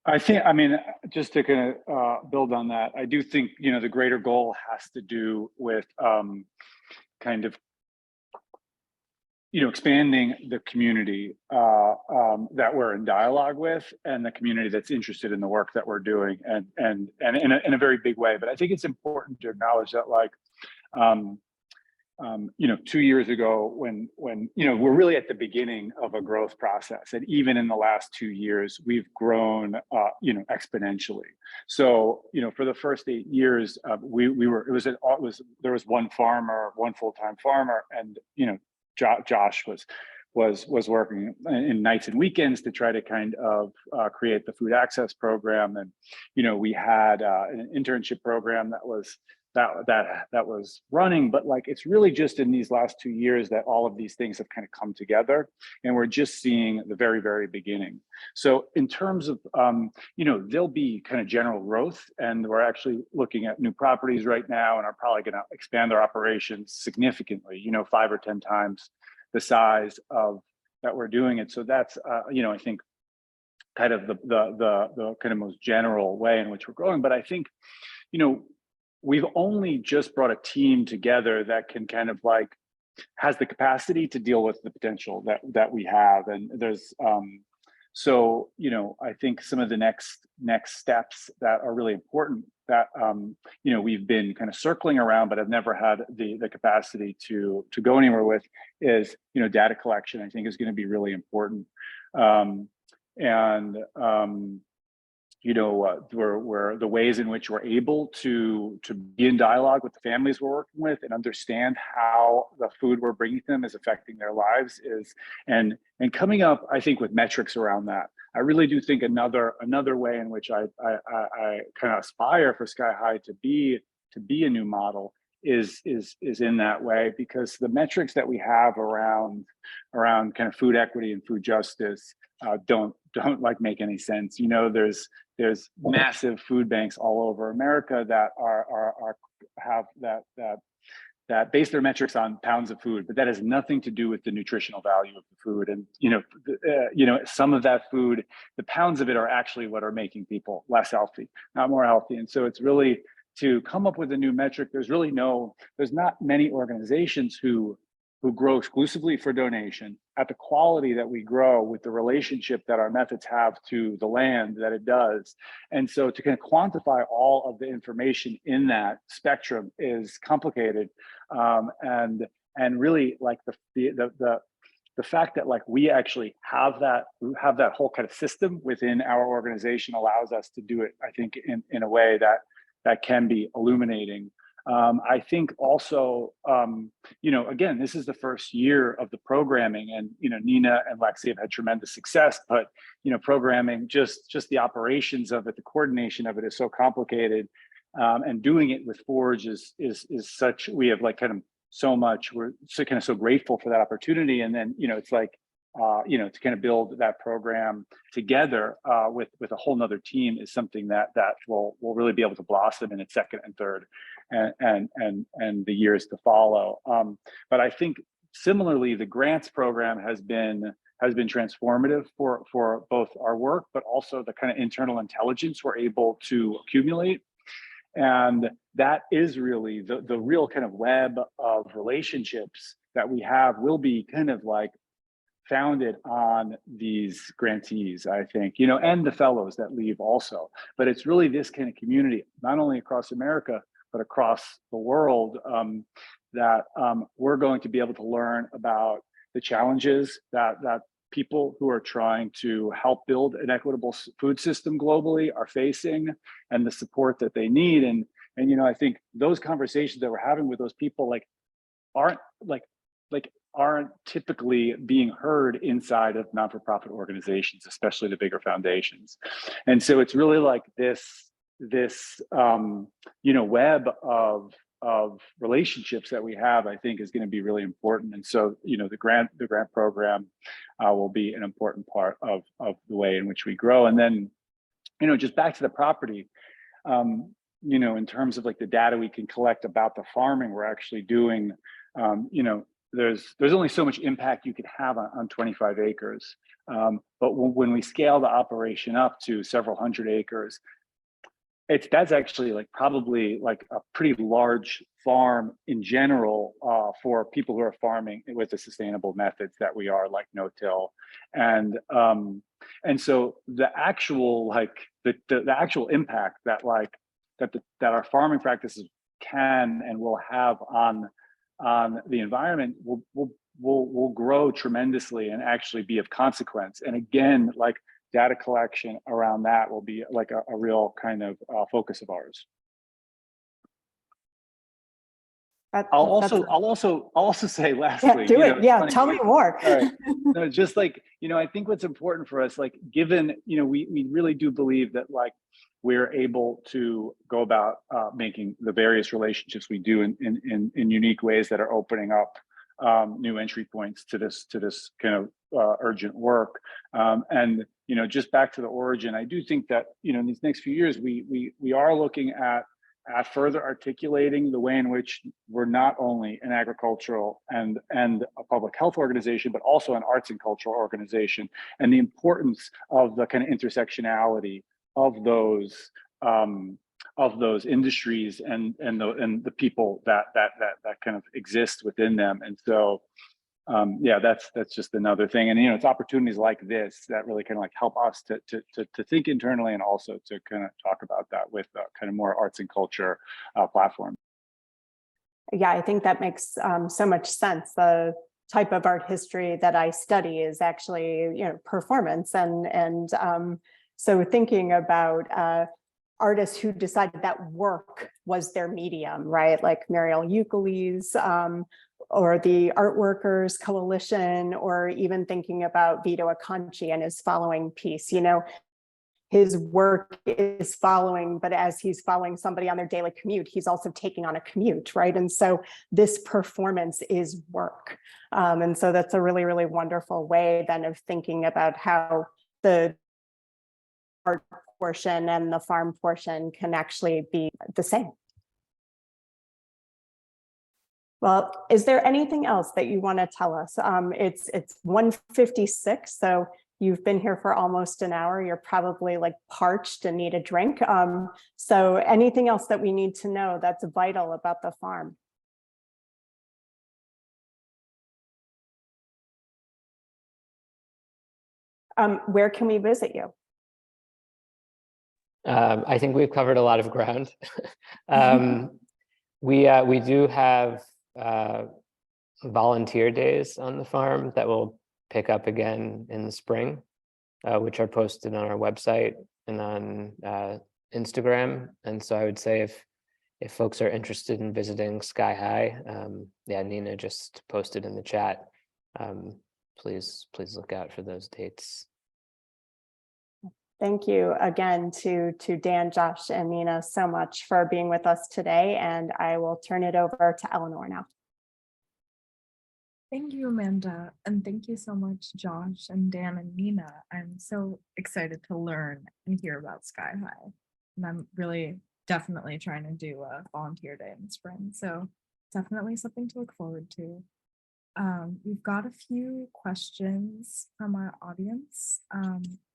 I think, I mean, just to kind of build on that, I do think, you know, the greater goal has to do with kind of, you know, expanding the community that we're in dialogue with, and the community that's interested in the work that we're doing, and in a very big way. But I think it's important to acknowledge that, like, you know, 2 years ago, when you know, we're really at the beginning of a growth process, and even in the last 2 years, we've grown, you know, exponentially. So, you know, for the first 8 years, there was one farmer, one full-time farmer, and, you know, Josh was working in nights and weekends to try to kind of create the food access program. And, you know, we had an internship program that was that was running, but like it's really just in these last 2 years that all of these things have kind of come together, and we're just seeing the very beginning. So in terms of there'll be kind of general growth, and we're actually looking at new properties right now, and are probably going to expand our operations significantly, 5 or 10 times the size of that we're doing it. So that's I think kind of the kind of most general way in which we're growing. But I think we've only just brought a team together that can kind of like has the capacity to deal with the potential that we have. And there's I think some of the next steps that are really important that we've been kind of circling around but have never had the capacity to go anywhere with is data collection. I think is going to be really important. Where the ways in which we're able to be in dialogue with the families we're working with and understand how the food we're bringing them is affecting their lives is, and coming up, I think, with metrics around that. I really do think another way in which I kind of aspire for Sky High to be a new model is in that way, because the metrics that we have around kind of food equity and food justice don't like make any sense. There's massive food banks all over America that that base their metrics on pounds of food, but that has nothing to do with the nutritional value of the food. And some of that food, the pounds of it are actually what are making people less healthy, not more healthy. And so it's really to come up with a new metric. There's not many organizations who grow exclusively for donation at the quality that we grow, with the relationship that our methods have to the land that it does. And so to kind of quantify all of the information in that spectrum is complicated. And really like the fact that like we actually have that whole kind of system within our organization allows us to do it, I think, in a way that can be illuminating. I think also, again, this is the first year of the programming, and Nina and Lexi have had tremendous success, but programming, just the operations of it, the coordination of it is so complicated, and doing it with Forge is such. We have like kind of so much. We're so grateful for that opportunity, and then it's like. To kind of build that program together with a whole nother team is something that will really be able to blossom in its second and third and the years to follow. But I think similarly, the grants program has been transformative for both our work, but also the kind of internal intelligence we're able to accumulate. And that is really the real kind of web of relationships that we have will be kind of like founded on these grantees, I think, and the fellows that leave also. But it's really this kind of community, not only across America, but across the world, that we're going to be able to learn about the challenges that people who are trying to help build an equitable food system globally are facing, and the support that they need. And I think those conversations that we're having with those people aren't typically being heard inside of non-for-profit organizations, especially the bigger foundations. And so it's really like this web of relationships that we have, I think, is going to be really important. And so the grant program will be an important part of the way in which we grow. And then just back to the property, in terms of like the data we can collect about the farming we're actually doing, there's only so much impact you can have on 25 acres. But when we scale the operation up to several hundred acres, that's actually like probably like a pretty large farm in general for people who are farming with the sustainable methods that we are, like no-till. And so the actual the actual impact that our farming practices can and will have on the environment will grow tremendously and actually be of consequence. And again, like data collection around that will be like a real kind of focus of ours. I'll also say lastly. Yeah, do it. Yeah, tell me more. All right. No, just like, I think what's important for us, like given, we really do believe that like we're able to go about making the various relationships we do in unique ways that are opening up new entry points to this kind of urgent work. And just back to the origin, I do think that in these next few years we are looking at further articulating the way in which we're not only an agricultural and a public health organization, but also an arts and cultural organization, and the importance of the kind of intersectionality of those industries and the people that kind of exist within them. And so yeah, that's just another thing. And it's opportunities like this that really kind of like help us to think internally, and also to kind of talk about that with kind of more arts and culture platforms. Yeah, I think that makes so much sense. The type of art history that I study is actually performance, and so thinking about artists who decided that work was their medium, right? Like Muriel Euclides, or the Art Workers Coalition, or even thinking about Vito Acconci and his following piece. His work is following, but as he's following somebody on their daily commute, he's also taking on a commute, right? And so this performance is work. And so that's a really, really wonderful way then of thinking about how the art portion and the farm portion can actually be the same. Well, is there anything else that you want to tell us? It's 1:56, so you've been here for almost an hour. You're probably like parched and need a drink. So anything else that we need to know that's vital about the farm? Where can we visit you? I think we've covered a lot of ground. We do have volunteer days on the farm that will pick up again in the spring, which are posted on our website and on Instagram. And so I would say if folks are interested in visiting Sky High, yeah, Nina just posted in the chat. Please look out for those dates. Thank you again to Dan, Josh, and Nina so much for being with us today. And I will turn it over to Eleanor now. Thank you, Amanda. And thank you so much, Josh and Dan and Nina. I'm so excited to learn and hear about Sky High. And I'm really definitely trying to do a volunteer day in the spring. So definitely something to look forward to. We've got a few questions from our audience.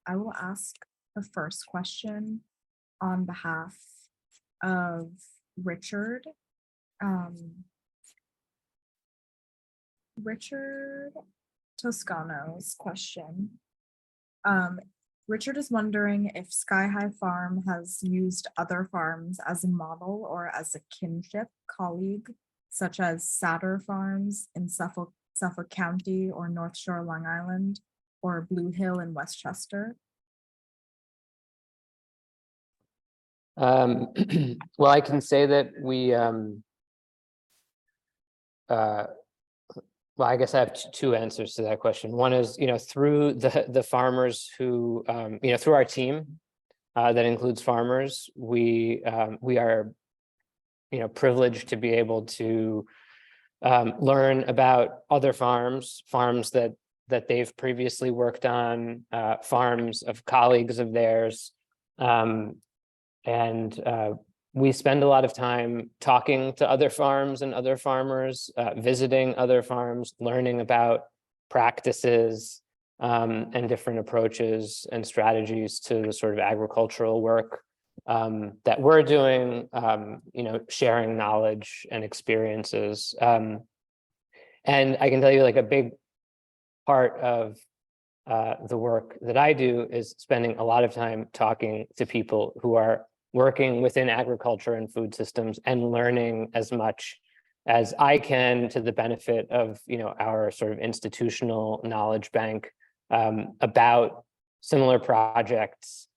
I will ask the first question on behalf of Richard. Richard Toscano's question. Richard is wondering if Sky High Farm has used other farms as a model or as a kinship colleague, such as Satter Farms in Suffolk County or North Shore, Long Island, or Blue Hill in Westchester. Well, I can say that we, well, I guess I have two answers to that question. One is, through the farmers who, through our team that includes farmers, we are, privileged to be able to learn about other farms that they've previously worked on, farms of colleagues of theirs. And we spend a lot of time talking to other farms and other farmers, visiting other farms, learning about practices and different approaches and strategies to the sort of agricultural work that we're doing, sharing knowledge and experiences. And I can tell you, like, a big part of the work that I do is spending a lot of time talking to people who are working within agriculture and food systems and learning as much as I can to the benefit of, our sort of institutional knowledge bank about similar projects,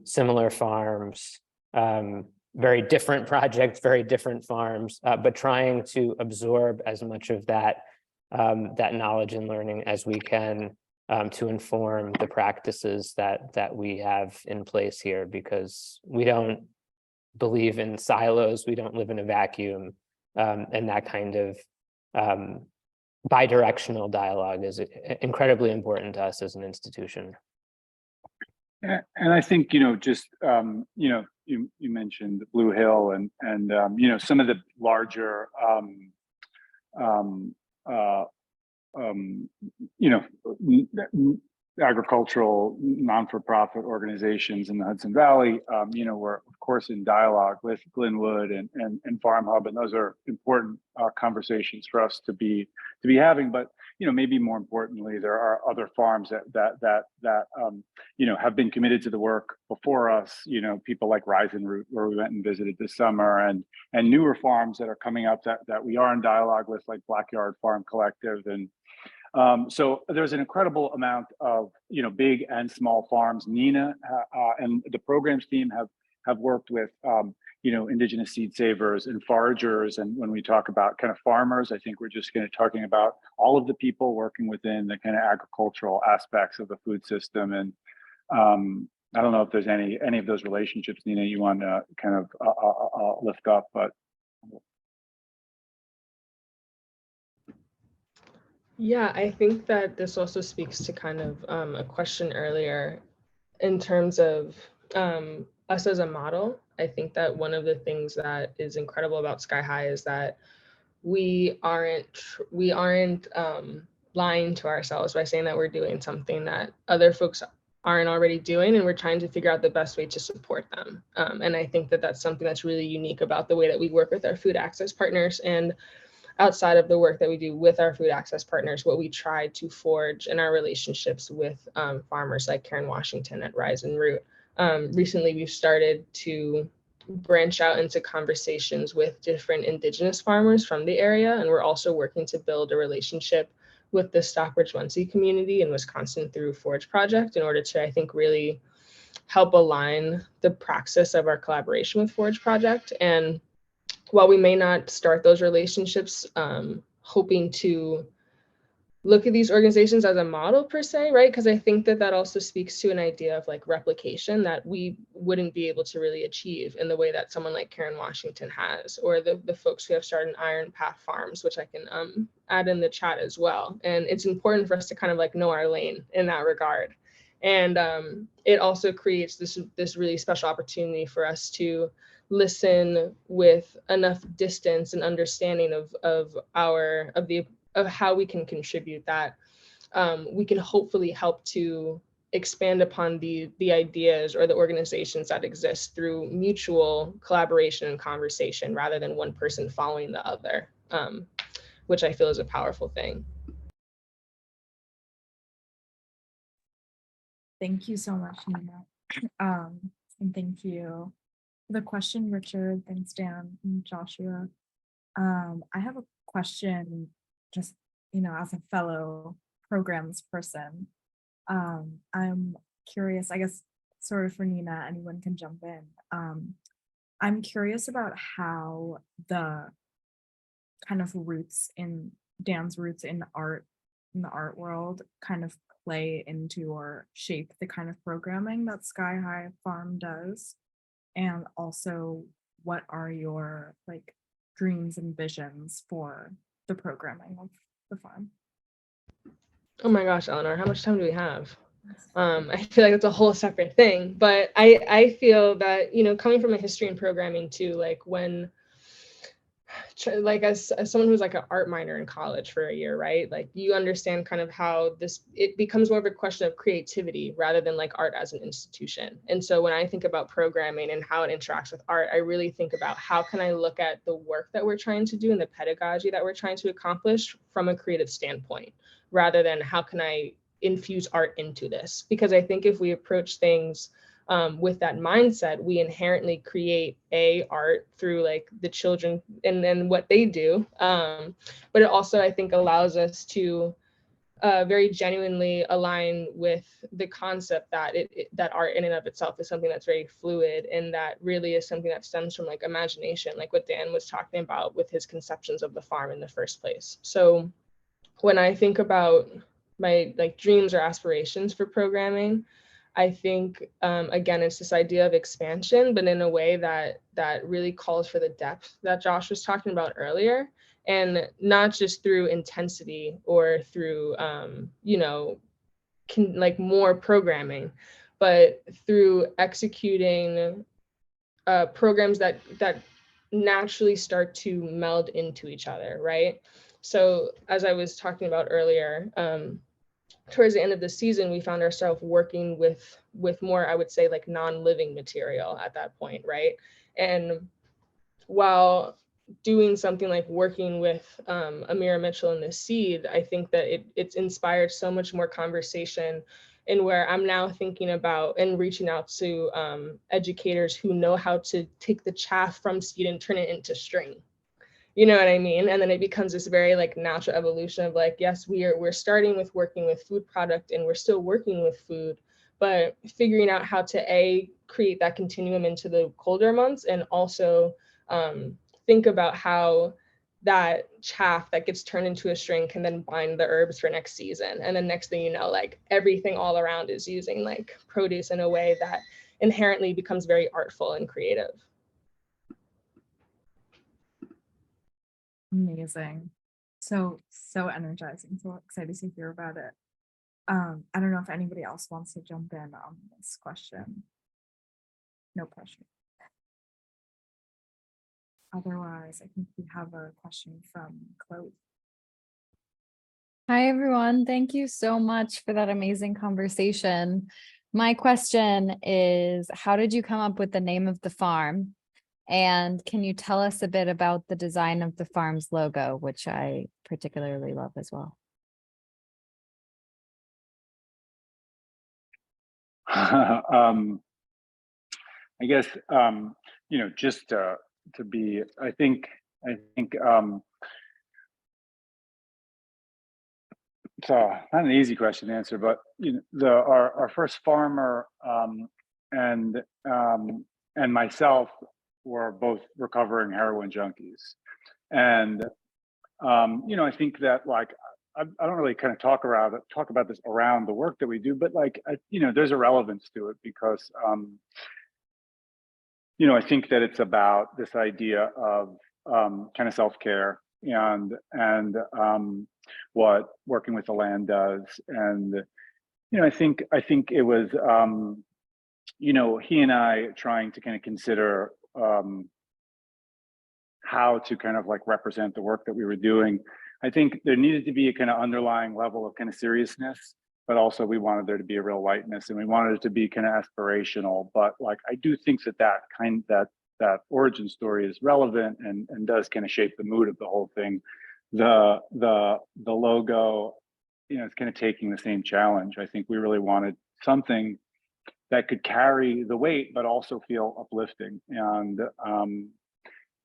similar farms, very different projects, very different farms, but trying to absorb as much of that knowledge and learning as we can to inform the practices that we have in place here, because we don't believe in silos, we don't live in a vacuum, and that kind of bidirectional dialogue is incredibly important to us as an institution. And I think, just, you mentioned Blue Hill and some of the larger, agricultural non-for-profit organizations in the Hudson Valley, we're of course in dialogue with Glenwood and Farm Hub, and those are important conversations for us to be having. But maybe more importantly, there are other farms that have been committed to the work before us. People like Rise and Root, where we went and visited this summer, and newer farms that are coming up that we are in dialogue with, like Blackyard Farm Collective. And so there's an incredible amount of big and small farms. Nina and the programs team have worked with indigenous seed savers and foragers. And when we talk about kind of farmers, I think we're just talking about all of the people working within the kind of agricultural aspects of the food system. And I don't know if there's any of those relationships, Nina, you want to kind of lift up, but. Yeah, I think that this also speaks to kind of a question earlier in terms of us as a model. I think that one of the things that is incredible about Sky High is that we aren't lying to ourselves by saying that we're doing something that other folks aren't already doing, and we're trying to figure out the best way to support them. And I think that that's something that's really unique about the way that we work with our food access partners. And outside of the work that we do with our food access partners, what we try to forge in our relationships with farmers like Karen Washington at Rise and Root. Recently, we've started to branch out into conversations with different indigenous farmers from the area, and we're also working to build a relationship with the Stockbridge-Munsee community in Wisconsin through Forage Project in order to, I think, really help align the praxis of our collaboration with Forage Project. And while we may not start those relationships hoping to look at these organizations as a model per se, right? Because I think that that also speaks to an idea of like replication that we wouldn't be able to really achieve in the way that someone like Karen Washington has, or the folks who have started Iron Path Farms, which I can add in the chat as well. And it's important for us to kind of like know our lane in that regard. And it also creates this really special opportunity for us to listen with enough distance and understanding of how we can contribute that we can hopefully help to expand upon the ideas or the organizations that exist through mutual collaboration and conversation rather than one person following the other, which I feel is a powerful thing. Thank you so much, Nina. And thank you for the question, Richard. Thanks, Dan and Joshua. I have a question, just, as a fellow programs person. I'm curious, I guess, sort of for Nina, anyone can jump in. I'm curious about how the kind of Dan's roots in the art world kind of play into or shape the kind of programming that Sky High Farm does. And also, what are your like dreams and visions for the programming of the farm? Oh my gosh, Eleanor, how much time do we have? I feel like it's a whole separate thing, but I feel that, coming from a history and programming too, like when, like as someone who's like an art minor in college for a year, right? Like you understand kind of how it becomes more of a question of creativity rather than like art as an institution. And so when I think about programming and how it interacts with art, I really think about how can I look at the work that we're trying to do and the pedagogy that we're trying to accomplish from a creative standpoint, rather than how can I infuse art into this? Because I think if we approach things with that mindset, we inherently create art through like the children and what they do. But it also, I think, allows us to very genuinely align with the concept that that art in and of itself is something that's very fluid, and that really is something that stems from like imagination, like what Dan was talking about with his conceptions of the farm in the first place. So when I think about my like dreams or aspirations for programming. I think again, it's this idea of expansion, but in a way that really calls for the depth that Josh was talking about earlier, and not just through intensity or through like more programming, but through executing programs that naturally start to meld into each other, right? So as I was talking about earlier, towards the end of the season, we found ourselves working with more, I would say, like non-living material at that point, right? And while doing something like working with Amira Mitchell and the Seed, I think that it's inspired so much more conversation, and where I'm now thinking about and reaching out to educators who know how to take the chaff from seed and turn it into string. You know what I mean? And then it becomes this very like natural evolution of like, yes, we're starting with working with food product and we're still working with food, but figuring out how to create that continuum into the colder months, and also think about how that chaff that gets turned into a string can then bind the herbs for next season. And then next thing you know, like everything all around is using like produce in a way that inherently becomes very artful and creative. Amazing. So energizing. So excited to hear about it. I don't know if anybody else wants to jump in on this question. No pressure. Otherwise, I think we have a question from Chloe. Hi, everyone. Thank you so much for that amazing conversation. My question is, how did you come up with the name of the farm? And can you tell us a bit about the design of the farm's logo, which I particularly love as well? I guess just to be, I think it's not an easy question to answer, but our first farmer and myself were both recovering heroin junkies, and I think that like I don't really kind of talk about this around the work that we do, but like there's a relevance to it because I think that it's about this idea of kind of self-care and what working with the land does. And I think it was he and I trying to kind of consider how to kind of like represent the work that we were doing. I think there needed to be a kind of underlying level of kind of seriousness, but also we wanted there to be a real lightness, and we wanted it to be kind of aspirational. But like I do think that origin story is relevant and does kind of shape the mood of the whole thing. The logo, it's kind of taking the same challenge. I think we really wanted something that could carry the weight, but also feel uplifting. And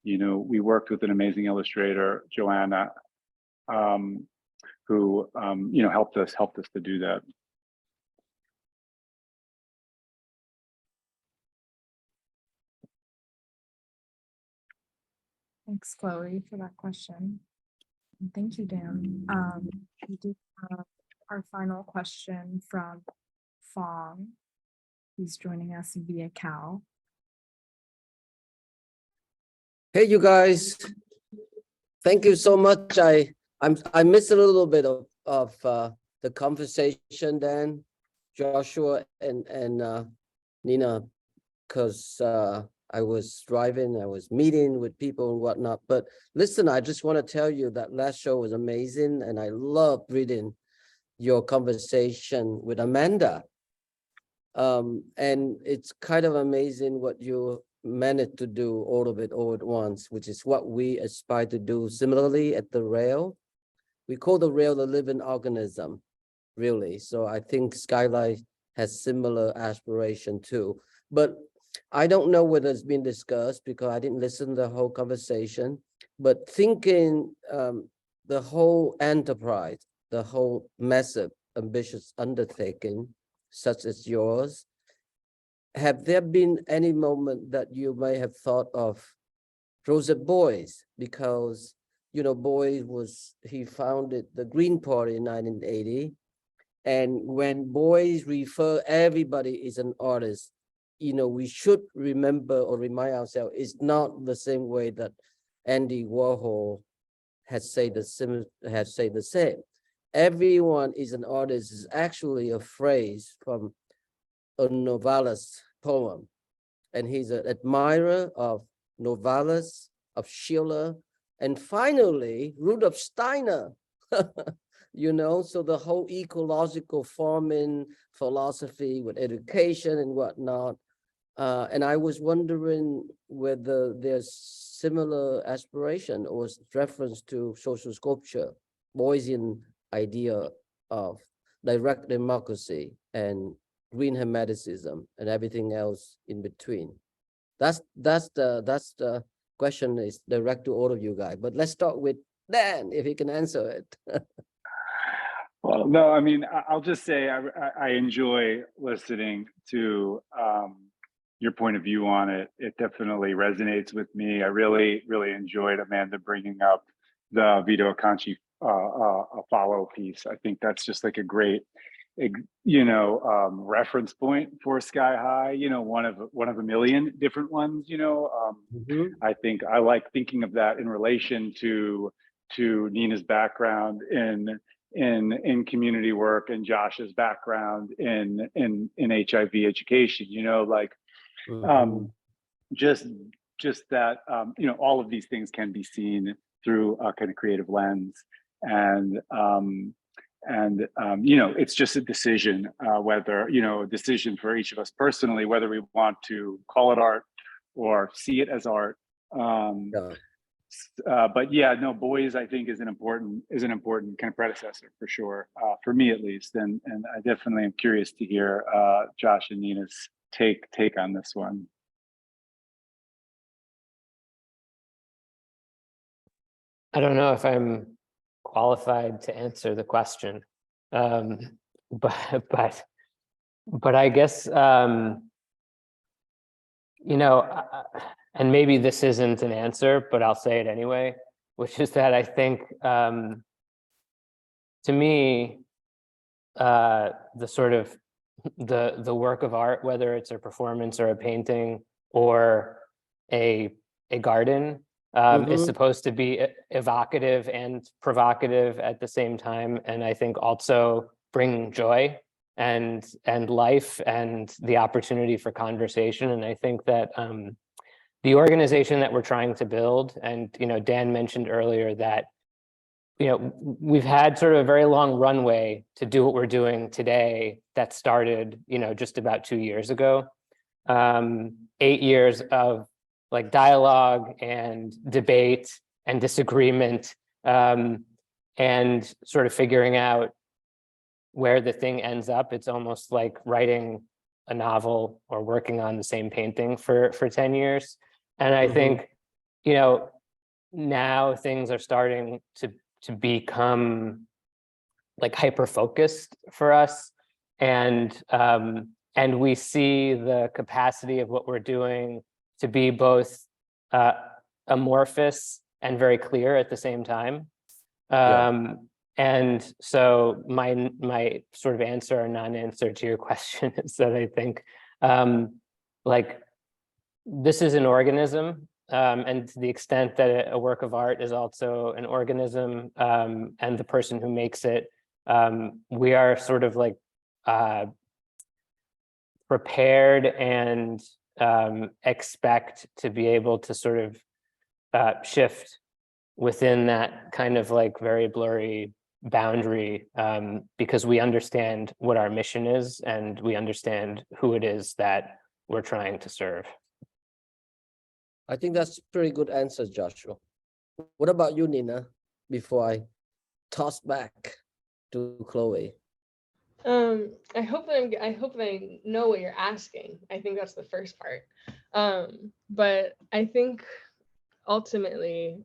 we worked with an amazing illustrator, Joanna, who helped us to do that. Thanks, Chloe, for that question. And thank you, Dan. We do have our final question from Fong. He's joining us via Cal. Hey, you guys. Thank you so much. I missed a little bit of the conversation, Dan, Joshua, and Nina, because I was driving, I was meeting with people and whatnot. But listen, I just want to tell you that last show was amazing, and I loved reading your conversation with Amanda. And it's kind of amazing what you managed to do all of it all at once, which is what we aspire to do similarly at the rail. We call the rail the living organism, really. So I think Skylight has similar aspiration too. But I don't know whether it's been discussed because I didn't listen to the whole conversation, but thinking the whole enterprise, the whole massive, ambitious undertaking, such as yours, have there been any moment that you may have thought of Joseph Beuys? Because, Beuys he founded the Green Party in 1980, And when boys refer everybody is an artist, we should remember or remind ourselves it's not the same way that Andy Warhol has said the same. Everyone is an artist is actually a phrase from a novelist poem. And he's an admirer of Novalis, of Schiller, and finally, Rudolf Steiner. So the whole ecological farming philosophy with education and whatnot. And I was wondering whether there's similar aspiration or reference to social sculpture, Boysian idea of direct democracy and green hermeticism and everything else in between. That's the question is direct to all of you guys. But let's start with Dan, if he can answer it. Well, no, I mean, I'll just say I enjoy listening to your point of view on it. It definitely resonates with me. I really, really enjoyed Amanda bringing up the Vito Acconci follow piece. I think that's just like a great, reference point for Sky High. One of a million different ones. I think I like thinking of that in relation to Nina's background in community work and Josh's background in HIV education. Just that all of these things can be seen through a kind of creative lens, and it's just a decision whether a decision for each of us personally whether we want to call it art or see it as art. But yeah, no, boys I think is an important kind of predecessor for sure, for me at least, and I definitely am curious to hear Josh and Nina's take on this one. I don't know if I'm qualified to answer the question, but I guess and maybe this isn't an answer, but I'll say it anyway, which is that I think to me the sort of the work of art, whether it's a performance or a painting or a garden, is supposed to be evocative and provocative at the same time, and I think also bring joy and life and the opportunity for conversation. And I think that the organization that we're trying to build, and Dan mentioned earlier that we've had sort of a very long runway to do what we're doing today that started just about 2 years ago. 8 years of like dialogue and debate and disagreement, and sort of figuring out where the thing ends up. It's almost like writing a novel or working on the same painting for 10 years. And I think, now things are starting to become like hyper-focused for us. And we see the capacity of what we're doing to be both amorphous and very clear at the same time. And so my sort of answer or non-answer to your question is that I think like this is an organism, and to the extent that a work of art is also an organism, and the person who makes it, we are sort of like prepared and expect to be able to sort of shift within that kind of like very blurry boundary, because we understand what our mission is and we understand who it is that we're trying to serve. I think that's a pretty good answer, Joshua. What about you, Nina, before I toss back to Chloe? I hope that I know what you're asking. I think that's the first part. But I think ultimately,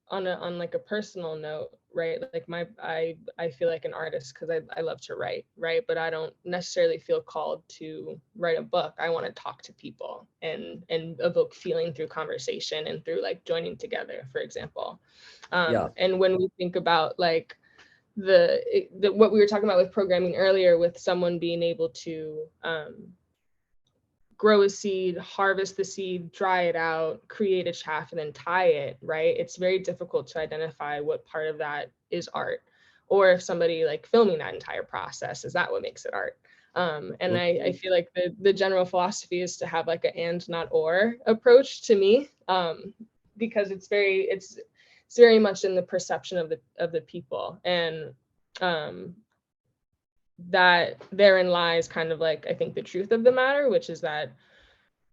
on like a personal note, right? Like I feel like an artist because I love to write, right? But I don't necessarily feel called to write a book. I want to talk to people and evoke feeling through conversation and through like joining together, for example. And when we think about like what we were talking about with programming earlier, with someone being able to grow a seed, harvest the seed, dry it out, create a chaff, and then tie it, right? It's very difficult to identify what part of that is art, or if somebody like filming that entire process, is that what makes it art? And I feel like the general philosophy is to have like a and not or approach to me, because it's very much in the perception of the people, and that therein lies kind of like, I think, the truth of the matter, which is that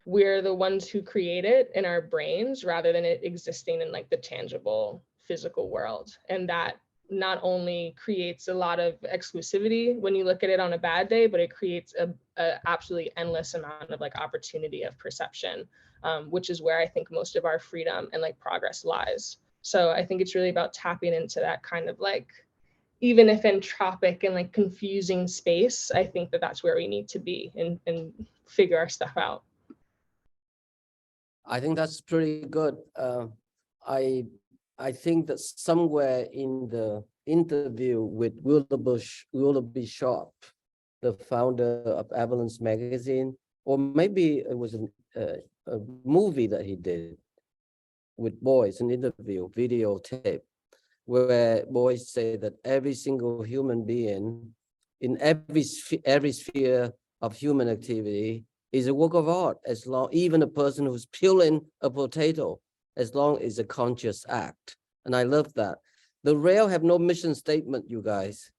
we're the ones who create it in our brains rather than it existing in like the tangible physical world. And that not only creates a lot of exclusivity when you look at it on a bad day, but it creates a absolutely endless amount of like opportunity of perception, which is where I think most of our freedom and like progress lies. So I think it's really about tapping into that kind of like, even if entropic and like confusing space, I think that that's where we need to be and figure our stuff out. I think that's pretty good. I think that somewhere in the interview with Willoughby Sharp, the founder of Avalanche magazine, or maybe it was a movie that he did with boys, an interview, videotape, where boys say that every single human being in every sphere of human activity is a work of art, as long, even a person who's peeling a potato, as long as a conscious act. And I love that. The rail have no mission statement, you guys,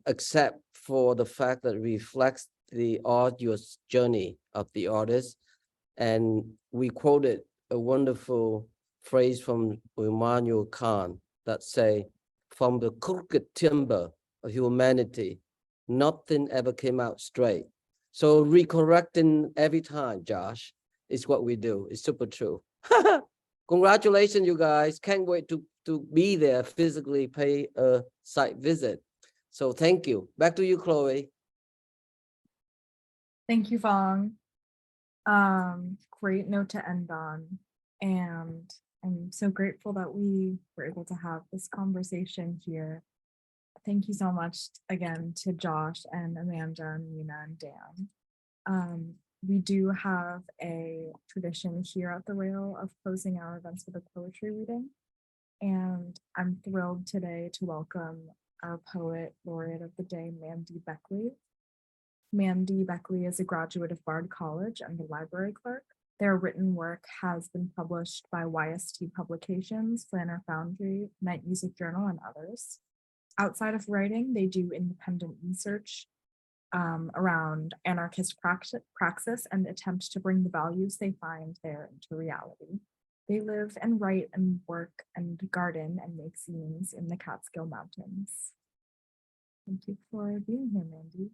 except for the fact that it reflects the arduous journey of the artist. And we quoted a wonderful phrase from Immanuel Kant that say, from the crooked timber of humanity, nothing ever came out straight. So recorrecting every time, Josh, is what we do. It's super true. Congratulations, you guys. Can't wait to be there, physically pay a site visit. So thank you. Back to you, Chloe. Thank you, Fong. Great note to end on. And I'm so grateful that we were able to have this conversation here. Thank you so much again to Josh and Amanda and Nina and Dan. We do have a tradition here at the Rail of closing our events with a poetry reading. And I'm thrilled today to welcome our poet laureate of the day, Mandy Beckley. Mandy Beckley is a graduate of Bard College and the library clerk. Their written work has been published by YST Publications, Flanner Foundry, Night Music Journal, and others. Outside of writing, they do independent research around anarchist praxis and attempt to bring the values they find there into reality. They live and write and work and garden and make zines in the Catskill Mountains. Thank you for being here, Mandy.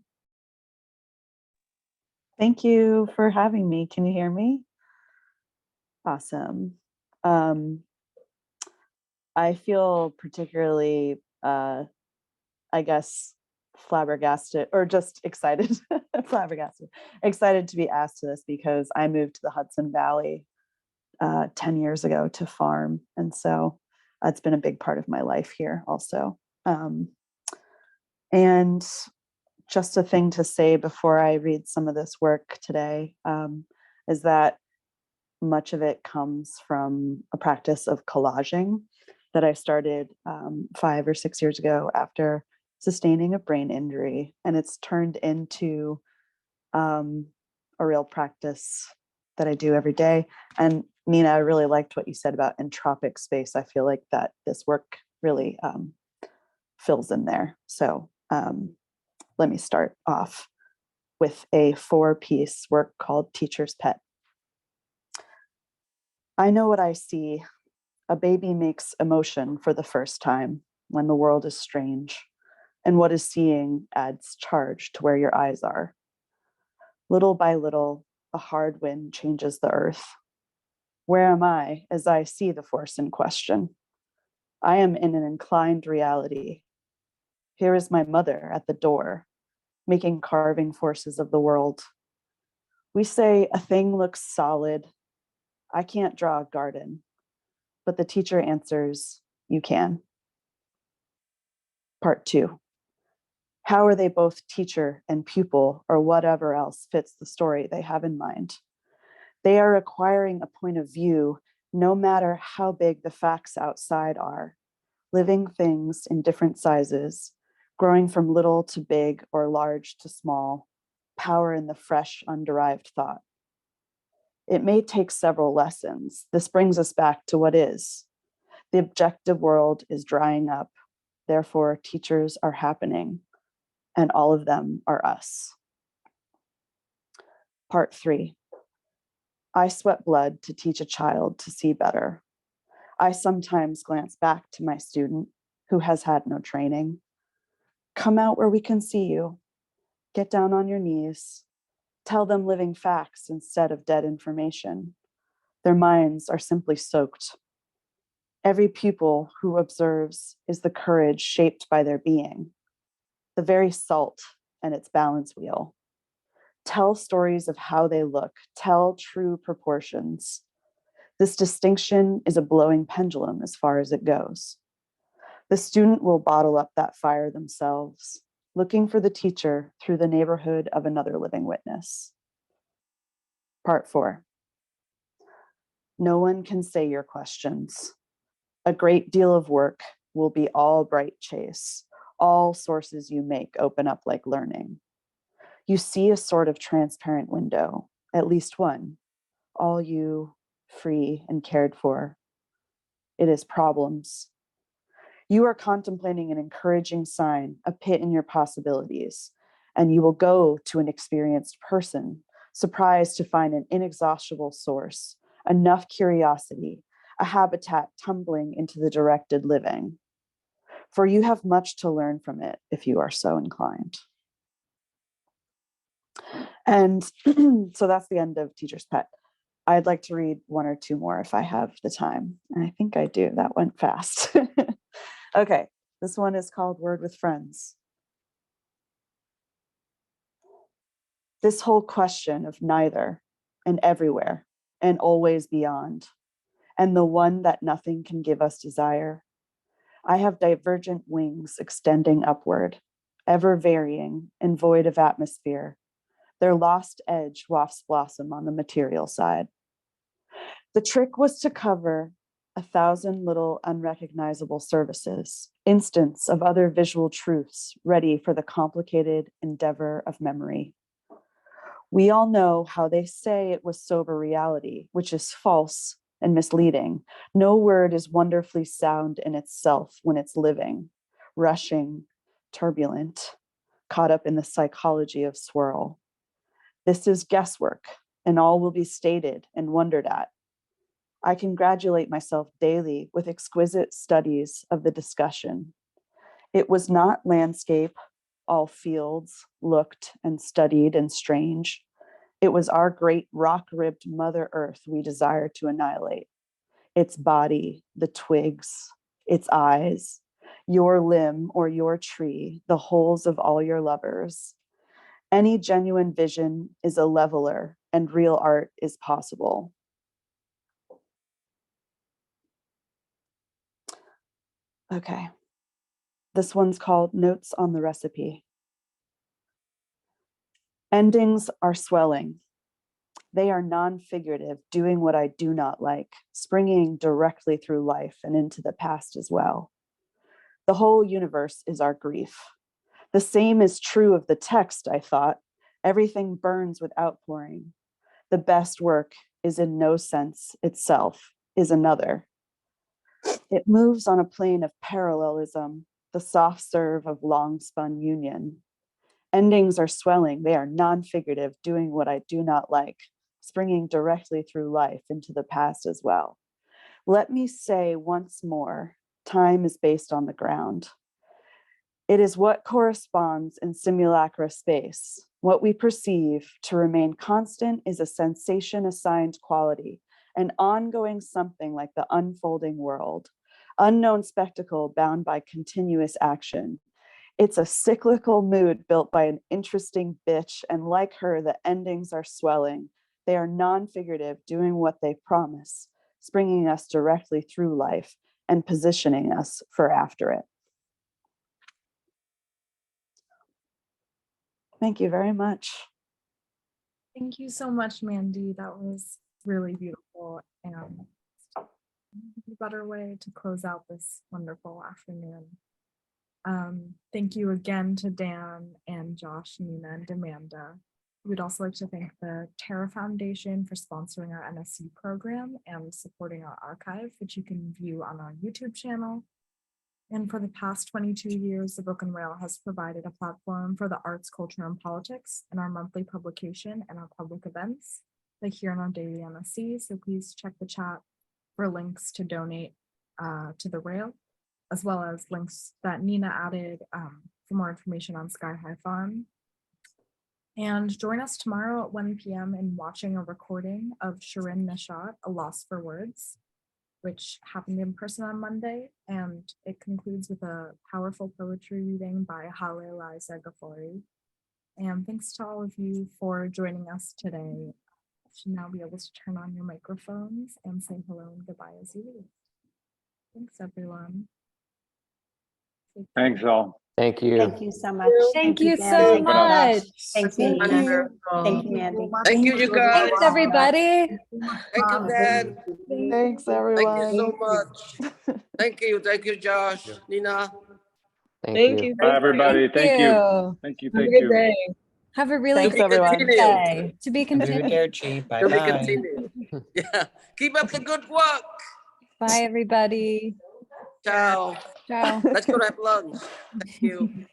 Thank you for having me. Can you hear me? Awesome. I feel particularly, I guess, flabbergasted or just excited, excited to be asked to this because I moved to the Hudson Valley 10 years ago to farm. And so it's been a big part of my life here also. And just a thing to say before I read some of this work today is that much of it comes from a practice of collaging that I started 5 or 6 years ago after sustaining a brain injury. And it's turned into a real practice that I do every day. And Nina, I really liked what you said about entropic space. I feel like that this work really fills in there. So let me start off with a 4-piece work called Teacher's Pet. I know what I see. A baby makes emotion for the first time when the world is strange, and what is seeing adds charge to where your eyes are. Little by little, a hard wind changes the earth. Where am I as I see the force in question? I am in an inclined reality. Here is my mother at the door, making carving forces of the world. We say a thing looks solid. I can't draw a garden, but the teacher answers, you can. Part 2. How are they both teacher and pupil, or whatever else fits the story they have in mind? They are acquiring a point of view no matter how big the facts outside are, living things in different sizes, growing from little to big or large to small, power in the fresh, underived thought. It may take several lessons. This brings us back to what is. The objective world is drying up, therefore teachers are happening, and all of them are us. Part 3. I sweat blood to teach a child to see better. I sometimes glance back to my student who has had no training. Come out where we can see you. Get down on your knees. Tell them living facts instead of dead information. Their minds are simply soaked. Every pupil who observes is the courage shaped by their being, the very salt and its balance wheel. Tell stories of how they look. Tell true proportions. This distinction is a blowing pendulum as far as it goes. The student will bottle up that fire themselves, looking for the teacher through the neighborhood of another living witness. Part 4. No one can say your questions. A great deal of work will be all bright chase. All sources you make open up like learning. You see a sort of transparent window, at least one, all you, free and cared for. It is problems. You are contemplating an encouraging sign, a pit in your possibilities, and you will go to an experienced person, surprised to find an inexhaustible source, enough curiosity, a habitat tumbling into the directed living. For you have much to learn from it if you are so inclined. And so that's the end of Teacher's Pet. I'd like to read one or two more if I have the time. And I think I do. That went fast. Okay, this one is called Word with Friends. This whole question of neither and everywhere and always beyond, and the one that nothing can give us desire. I have divergent wings extending upward, ever varying and void of atmosphere. Their lost edge wafts blossom on the material side. The trick was to cover 1,000 little unrecognizable services, instants of other visual truths ready for the complicated endeavor of memory. We all know how they say it was sober reality, which is false and misleading. No word is wonderfully sound in itself when it's living, rushing, turbulent, caught up in the psychology of swirl. This is guesswork, and all will be stated and wondered at. I congratulate myself daily with exquisite studies of the discussion. It was not landscape, all fields looked and studied and strange. It was our great rock-ribbed Mother Earth we desired to annihilate. Its body, the twigs, its eyes, your limb or your tree, the holes of all your lovers. Any genuine vision is a leveler, and real art is possible. Okay, this one's called Notes on the Recipe. Endings are swelling. They are non-figurative, doing what I do not like, springing directly through life and into the past as well. The whole universe is our grief. The same is true of the text, I thought. Everything burns with outpouring. The best work is in no sense itself, is another. It moves on a plane of parallelism, the soft serve of long-spun union. Endings are swelling. They are non-figurative, doing what I do not like, springing directly through life into the past as well. Let me say once more, time is based on the ground. It is what corresponds in simulacra space. What we perceive to remain constant is a sensation assigned quality, an ongoing something like the unfolding world, unknown spectacle bound by continuous action. It's a cyclical mood built by an interesting bitch, and like her, the endings are swelling. They are non-figurative, doing what they promise, springing us directly through life and positioning us for after it. Thank you very much. Thank you so much, Mandy. That was really beautiful. And a better way to close out this wonderful afternoon. Thank you again to Dan and Josh, Nina, and Amanda. We'd also like to thank the Terra Foundation for sponsoring our NSE program and supporting our archive, which you can view on our YouTube channel. And for the past 22 years, the Broken Rail has provided a platform for the arts, culture, and politics in our monthly publication and our public events, like here in our daily NSE. So please check the chat for links to donate to the Rail, as well as links that Nina added for more information on Sky High Farm. And join us tomorrow at 1 p.m. in watching a recording of Shirin Nishat, A Loss for Words, which happened in person on Monday. And it concludes with a powerful poetry reading by Hale Liza Ghaffari. And thanks to all of you for joining us today. You should now be able to turn on your microphones and say hello and goodbye as you leave. Thanks, everyone. Thanks all. Thank you. Thank you so much. Thank you Dan. so Thank you, Josh. much. Thank you, Thank Nina. you. Thank you, Mandy. Thank you, you guys. Thanks, everybody. Thank you, Dan. Thanks, everyone. Thank you so much. Thank you, Josh, Nina. Thank you. Bye, everybody. Thank you. Thank you. Have a Thank good you. day. Have a really Thanks, good everyone. day. To be continued. To be continued. Yeah. Keep up the good work. Bye, everybody. Ciao. Ciao. Let's go have lunch. Thank you.